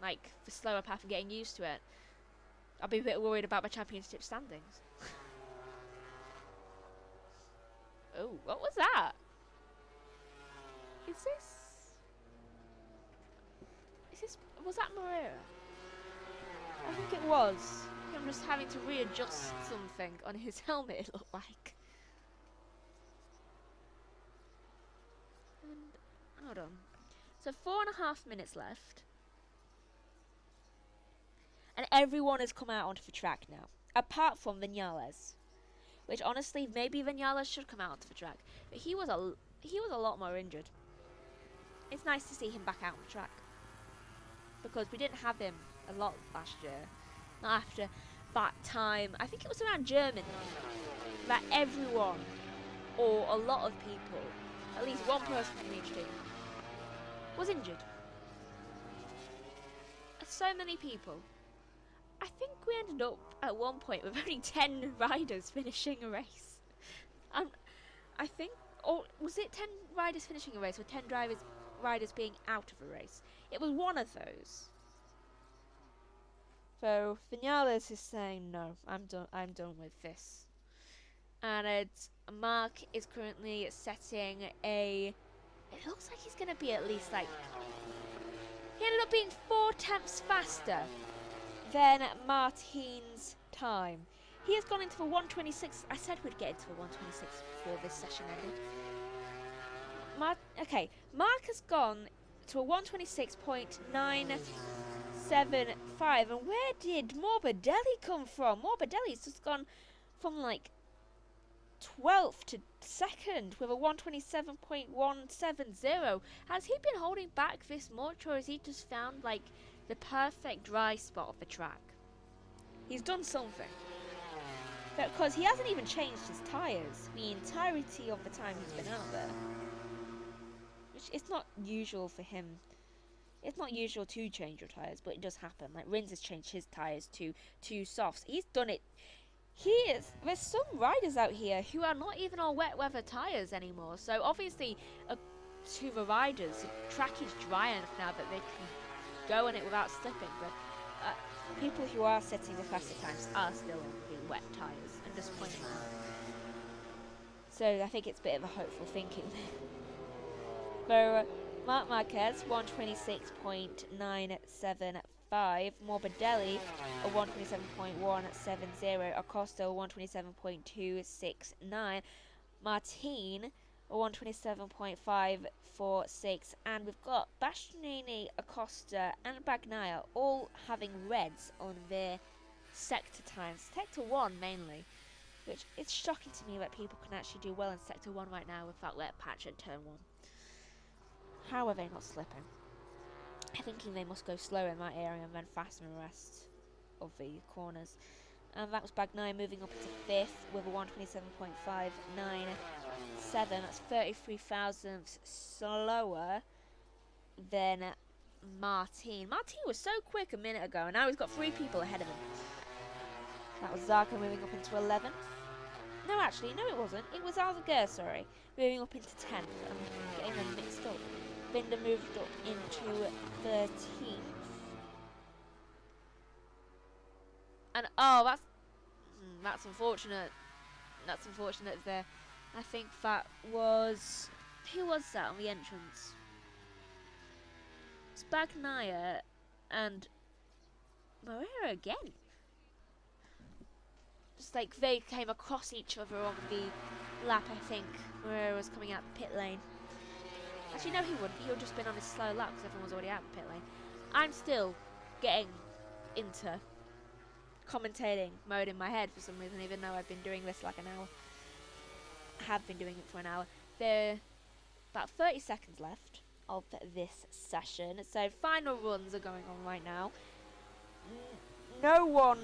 like, the slower path and getting used to it. I'd be a bit worried about my championship standings. Oh, what was that? Was that Moreira? I think it was. I'm just having to readjust something on his helmet, it looked like. And, hold on. So 4.5 minutes left. And everyone has come out onto the track now. Apart from Vinales. Which, honestly, maybe Vinales should come out onto the track. But he was a lot more injured. It's nice to see him back out on the track. Because we didn't have him a lot last year. Not after that time. I think it was around Germany that everyone, or a lot of people, at least one person from each team, was injured. So many people. I think we ended up at one point with only 10 riders finishing a race. I think, or was it 10 riders finishing a race or 10 riders being out of a race? It was one of those. So Vinales is saying no, I'm done with this. And Mark is currently setting a. It looks like he's gonna be at least like. He ended up being 4 tenths faster than Martin's time. He has gone into the 126. I said we'd get into the 126 before this session ended. Mark has gone to a 126.975, and where did Morbidelli come from? Morbidelli's just gone from like 12th to 2nd with a 127.170. Has he been holding back this much, or has he just found like the perfect dry spot of the track? He's done something. Because he hasn't even changed his tyres the entirety of the time he's been out there. Which is not usual for him. It's not usual to change your tyres, but it does happen. Like Rins has changed his tyres to softs. He's done it. There's some riders out here who are not even on wet weather tyres anymore. So obviously, to the riders, the track is dry enough now that they can go on it without slipping. But people who are setting the faster times are still on the wet tyres, and just pointing that out. So I think it's a bit of a hopeful thinking there. So Marc Marquez 126.975, Morbidelli a 127.170, Acosta 127.269, Martin a 127.546, and we've got Bastianini, Acosta and Bagnaia all having reds on their sector times. Sector 1 mainly, which it's shocking to me that people can actually do well in sector 1 right now with that wet patch at turn 1. How are they not slipping? I'm thinking they must go slow in that area and then fast in the rest of the corners. And that was Bagnaia moving up into 5th with a 127.597. That's 33 thousandths slower than Martin. Martin was so quick a minute ago, and now he's got 3 people ahead of him. That was Zarco moving up into 11th. No, actually, no, it wasn't. It was Alzaguer, sorry, moving up into 10th. I'm getting them mixed up. Binder moved up into 13th. And that's unfortunate. That's unfortunate there. I think that was... Who was that on the entrance? It's Bagnaia and Moreira again. Just like they came across each other on the lap, I think. Moreira was coming out the pit lane. Actually, no, he wouldn't. He would have just been on his slow lap because everyone was already out the pit lane. I'm still getting into commentating mode in my head for some reason, even though I've been doing this like an hour. I have been doing it for an hour. There are about 30 seconds left. of this session. So final runs are going on right now. No one,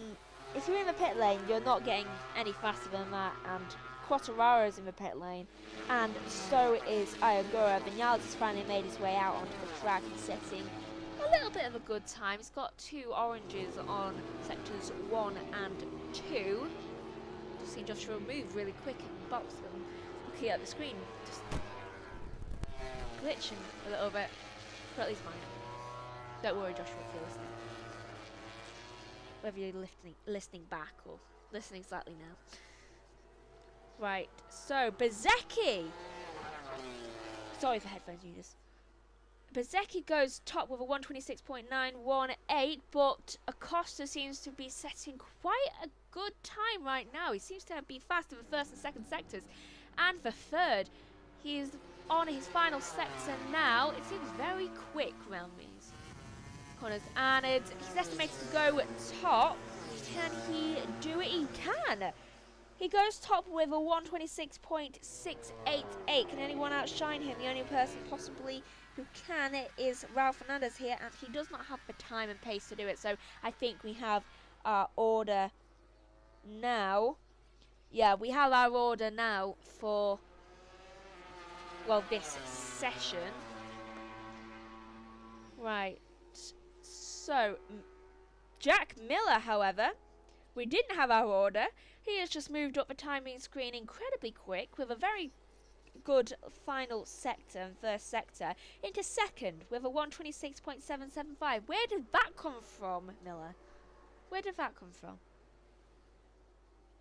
if you're in the pit lane, you're not getting any faster than that, and Quartararo's in the pit lane, and so is Ayagura. Vinales has finally made his way out onto the track and setting a little bit of a good time. He's got 2 oranges on sectors 1 and 2. Just seen Joshua move really quick and box them. Looking at the screen, just glitching a little bit, but at least mine. Don't worry, Joshua, if you're listening. Whether you're listening back or listening slightly now. Right, so Bezzecchi. Sorry for headphones users. Bezzecchi goes top with a 126.918, but Acosta seems to be setting quite a good time right now. He seems to be faster in the first and second sectors, and for third, he's on his final sector now. It seems very quick around these corners, and he's estimated to go top. Can he do it? He can. He goes top with a 126.688. Can anyone outshine him? The only person possibly who can is Ralph Fernandez here, and he does not have the time and pace to do it. So I think we have our order now. Yeah, we have our order now for, well, this session. Right. So, Jack Miller, however, we didn't have our order. He has just moved up the timing screen incredibly quick with a very good final sector and first sector into second with a 126.775. Where did that come from, Miller? Where did that come from?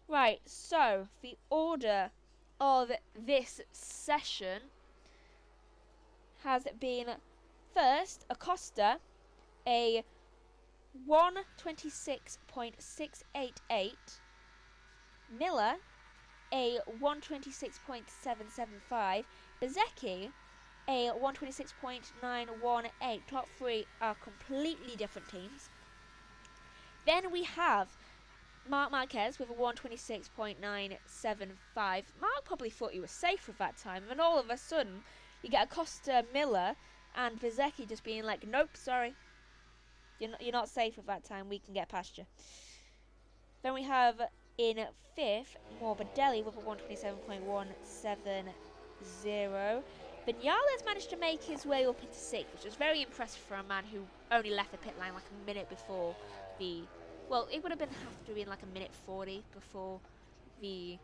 Right, so the order of this session has been first Acosta, a 126.688, Miller, a 126.775, Bezzecchi, a 126.918. Top 3 are completely different teams. Then we have Marc Marquez with a 126.975. Mark probably thought he was safe with that time, and all of a sudden you get Acosta, Miller, and Bezzecchi just being like, nope, sorry. You're not safe with that time, we can get past you. Then we have in 5th, Morbidelli with a 127.170. Vinales managed to make his way up into 6th, which was very impressive for a man who only left the pit line like a minute before the... Well, it would have been have to be in like a minute 40 before the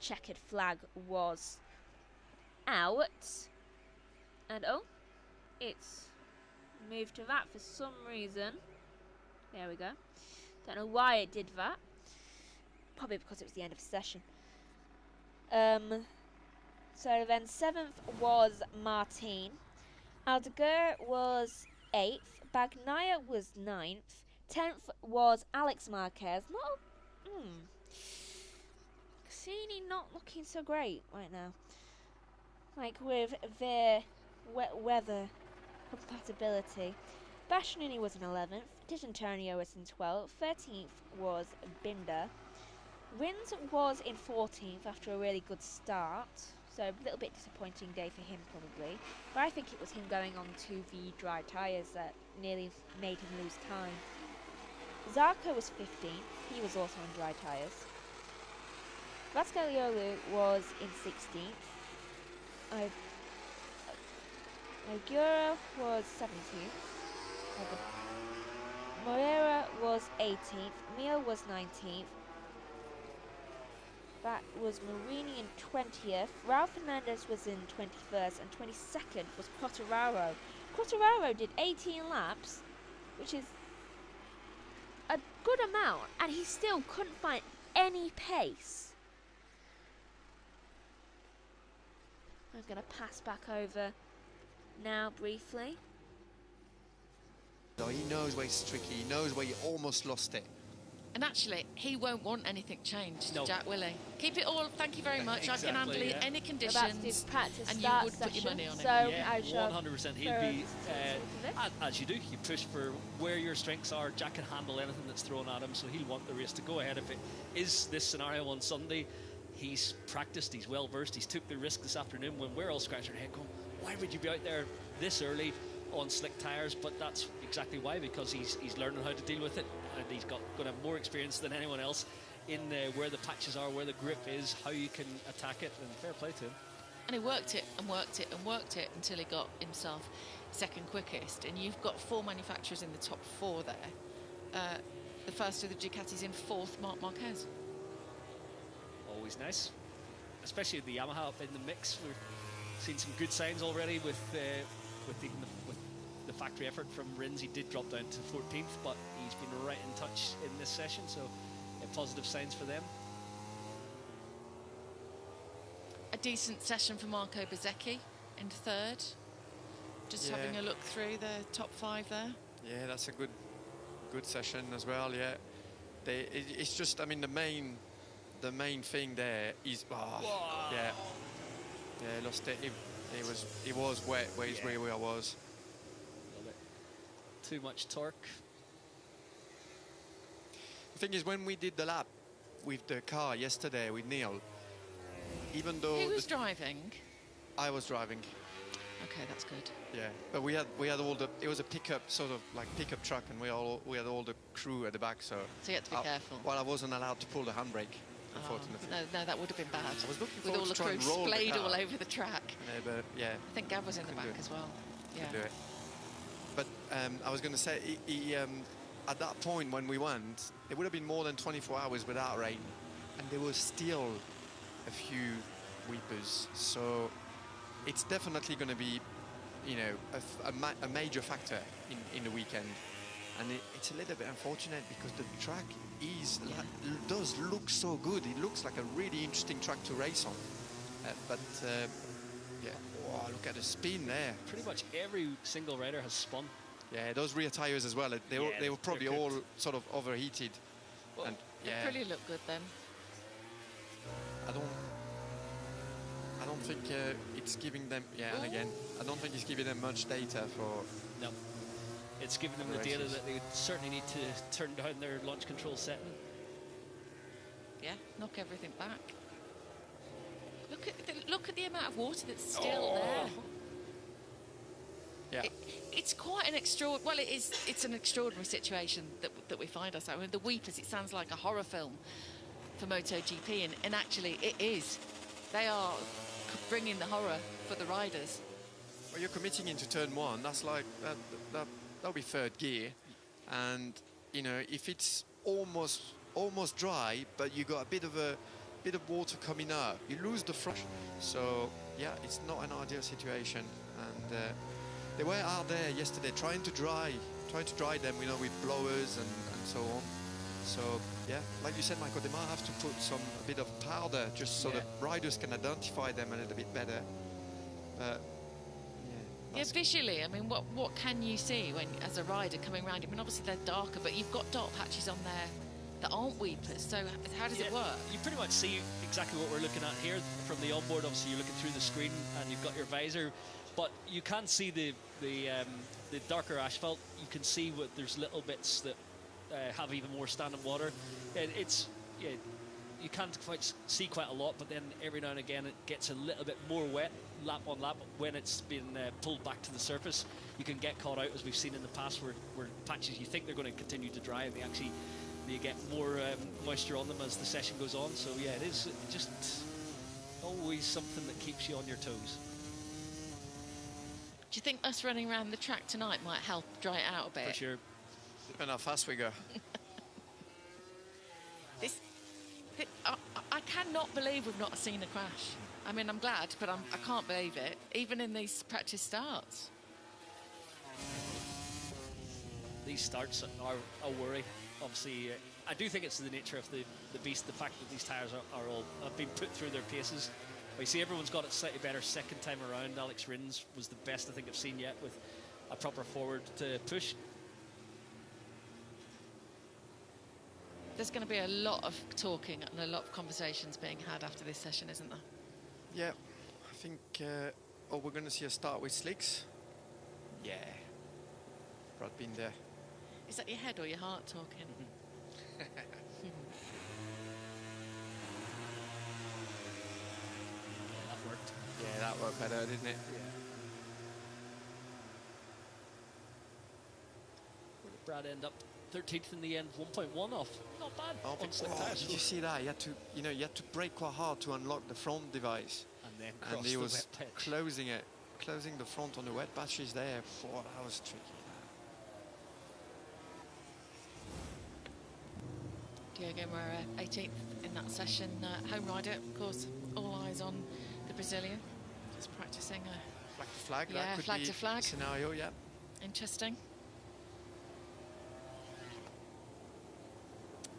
checkered flag was out. And oh, it's moved to that for some reason. There we go. Don't know why it did that. Probably because it was the end of the session. So then 7th was Martin. Aldeguer was 8th. Bagnaia was 9th. 10th was Alex Marquez. Cassini not looking so great right now. Like with their wet weather compatibility. Bastianini was in 11th. D'Antonio was in 12th. 13th was Binder. Rins was in 14th after a really good start. So a little bit disappointing day for him probably. But I think it was him going on to the dry tyres that nearly made him lose time. Zarco was 15th. He was also on dry tyres. Vascaliolu was in 16th. Ogura was 17th. Moreira was 18th. Mio was 19th. That was Marini in 20th. Ralph Fernandez was in 21st, and 22nd was Quartararo. Quartararo did 18 laps, which is a good amount, and he still couldn't find any pace. I'm going to pass back over now briefly. No, he knows where it's tricky. He knows where you almost lost it. And actually, he won't want anything changed, No. Jack, will he? Keep it all, thank you very much. Exactly, I can handle it yeah. any conditions. About to do practice and you start would put your session, money on it. so Yeah, I shall 100%. He'll throw be, this. as you do, you push for where your strengths are. Jack can handle anything that's thrown at him, so he'll want the race to go ahead. If it is this scenario on Sunday, he's practiced, he's well versed, he's took the risk this afternoon when we're all scratching our head going, why would you be out there this early on slick tyres? But that's exactly why, because he's learning how to deal with it, and he's going to have more experience than anyone else in where the patches are, where the grip is, how you can attack it, and fair play to him. And he worked it and worked it and worked it until he got himself second quickest. And you've got 4 manufacturers in the top 4 there. The first of the Ducatis in 4th, Marc Marquez. Always nice, especially the Yamaha up in the mix. We've seen some good signs already with the factory effort from Rins. He did drop down to 14th, but he's been right in touch in this session, so positive signs for them. A decent session for Marco Bezzecchi in 3rd. Just having a look through the top 5 there. Yeah, that's a good session as well. Yeah, it's just, I mean, the main thing there is lost it. It was wet where I was. Too much torque. The thing is, when we did the lap with the car yesterday with Neil, even though who was driving? I was driving. Okay, that's good. Yeah, but we had all the, it was a pickup, sort of like pickup truck, and we had all the crew at the back, so you had to be careful. Well, I wasn't allowed to pull the handbrake, unfortunately. No, that would have been bad. I was looking with all the crew splayed all over the track. Yeah, but yeah. I think Gav was in the back as well. Yeah. Could do it. But I was going to say, at that point when we went, it would have been more than 24 hours without rain, and there was still a few weepers. So it's definitely going to be, you know, a major factor in the weekend. And it's a little bit unfortunate because the track does look so good. It looks like a really interesting track to race on. Yeah, wow, look at the spin there. Pretty much every single rider has spun. Yeah, those rear tires as well. They were probably all sort of overheated. Well, and they pretty look good then. I don't think it's giving them. Yeah, and again, I don't think it's giving them much data for. No, it's giving them the data that they certainly need to turn down their launch control setting. Yeah, knock everything back. Look at the amount of water that's still there. Yeah. It's quite an extraordinary. Well, it's an extraordinary situation that we find ourselves. I mean, the weepers. It sounds like a horror film for MotoGP, and actually it is. They are bringing the horror for the riders. Well, you're committing into turn 1. That's like that'll be 3rd gear, and you know, if it's almost dry, but you got a bit of water coming up, you lose the front. So yeah, it's not an ideal situation, and they were out there yesterday trying to dry them, you know, with blowers and so on. So yeah, like you said, Michael, they might have to put a bit of powder just so that riders can identify them a little bit better. Yeah, visually, I mean, what can you see when, as a rider coming around? I mean, obviously they're darker, but you've got dark patches on there that aren't weepers. So how does it work? You pretty much see exactly what we're looking at here from the onboard. Obviously, you're looking through the screen and you've got your visor, but you can't see the darker asphalt. You can see there's little bits that have even more standing water. And you can't quite see quite a lot, but then every now and again it gets a little bit more wet lap on lap when it's been pulled back to the surface. You can get caught out, as we've seen in the past, where patches you think they're going to continue to dry and they get more moisture on them as the session goes on. So yeah, it is just always something that keeps you on your toes. Do you think us running around the track tonight might help dry it out a bit? For sure. Depending how fast we go. I cannot believe we've not seen a crash. I mean, I'm glad, but I can't believe it, even in these practice starts. These starts are a worry. Obviously, I do think it's the nature of the beast, the fact that these tyres have been put through their paces. Well, you see, everyone's got it slightly better second time around. Alex Rins was the best I think I've seen yet with a proper forward push. There's going to be a lot of talking and a lot of conversations being had after this session, isn't there? Yeah, I think we're going to see a start with slicks. Yeah, Brad been there. Is that your head or your heart talking? That worked. Yeah, that worked better, didn't it? Yeah. Brad end up 13th in the end, 1.1 off. Not bad. I On think, slick oh, tires. did you see that? You had to, you know, you had to brake quite hard to unlock the front device, And then and cross he the was wet pitch. closing the front on the wet patches there. Oh, that was tricky. Diogo Moreira, 18th in that session. Home rider, of course, all eyes on the Brazilian. Just practicing a Flag to flag. Yeah, that could flag be to flag. scenario. Yeah. interesting.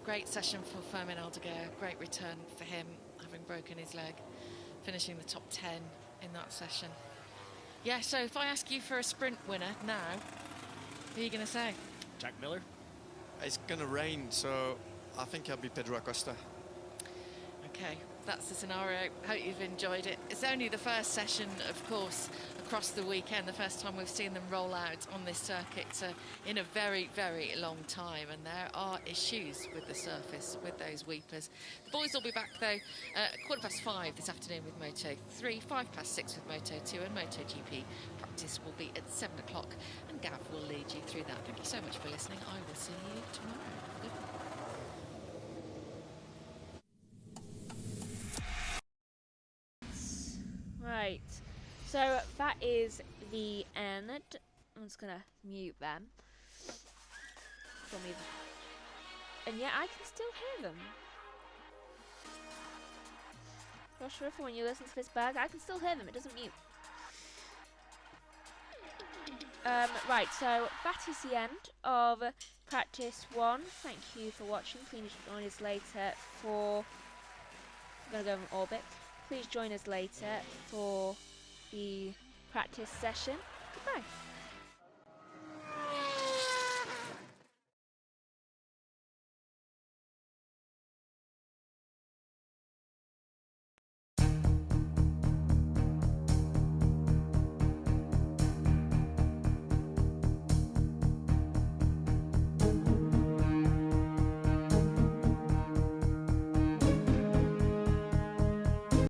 Great session for Fermin Aldeguer. Great return for him, having broken his leg, finishing the top 10 in that session. Yeah, so if I ask you for a sprint winner now, who are you going to say? Jack Miller. It's gonna rain, so I think I'll be Pedro Acosta. Okay, that's the scenario. Hope you've enjoyed it. It's only the first session, of course, across the weekend, the first time we've seen them roll out on this circuit in a very, very long time, and there are issues with the surface, with those weepers. The boys will be back, though, at 5:15 this afternoon with Moto3, 5:06 with Moto2, and MotoGP practice will be at 7 o'clock, and Gav will lead you through that. Thank you so much for listening. I will see you tomorrow. Good night. Right, so that is the end. I'm just gonna mute them for me, and yeah, I can still hear them. Josh Riffer, when you listen to this back, I can still hear them. It doesn't mute. Right, so that is the end of practice 1. Thank you for watching. Please join us later for. I'm gonna go in orbit. Please join us later for the practice session. Goodbye.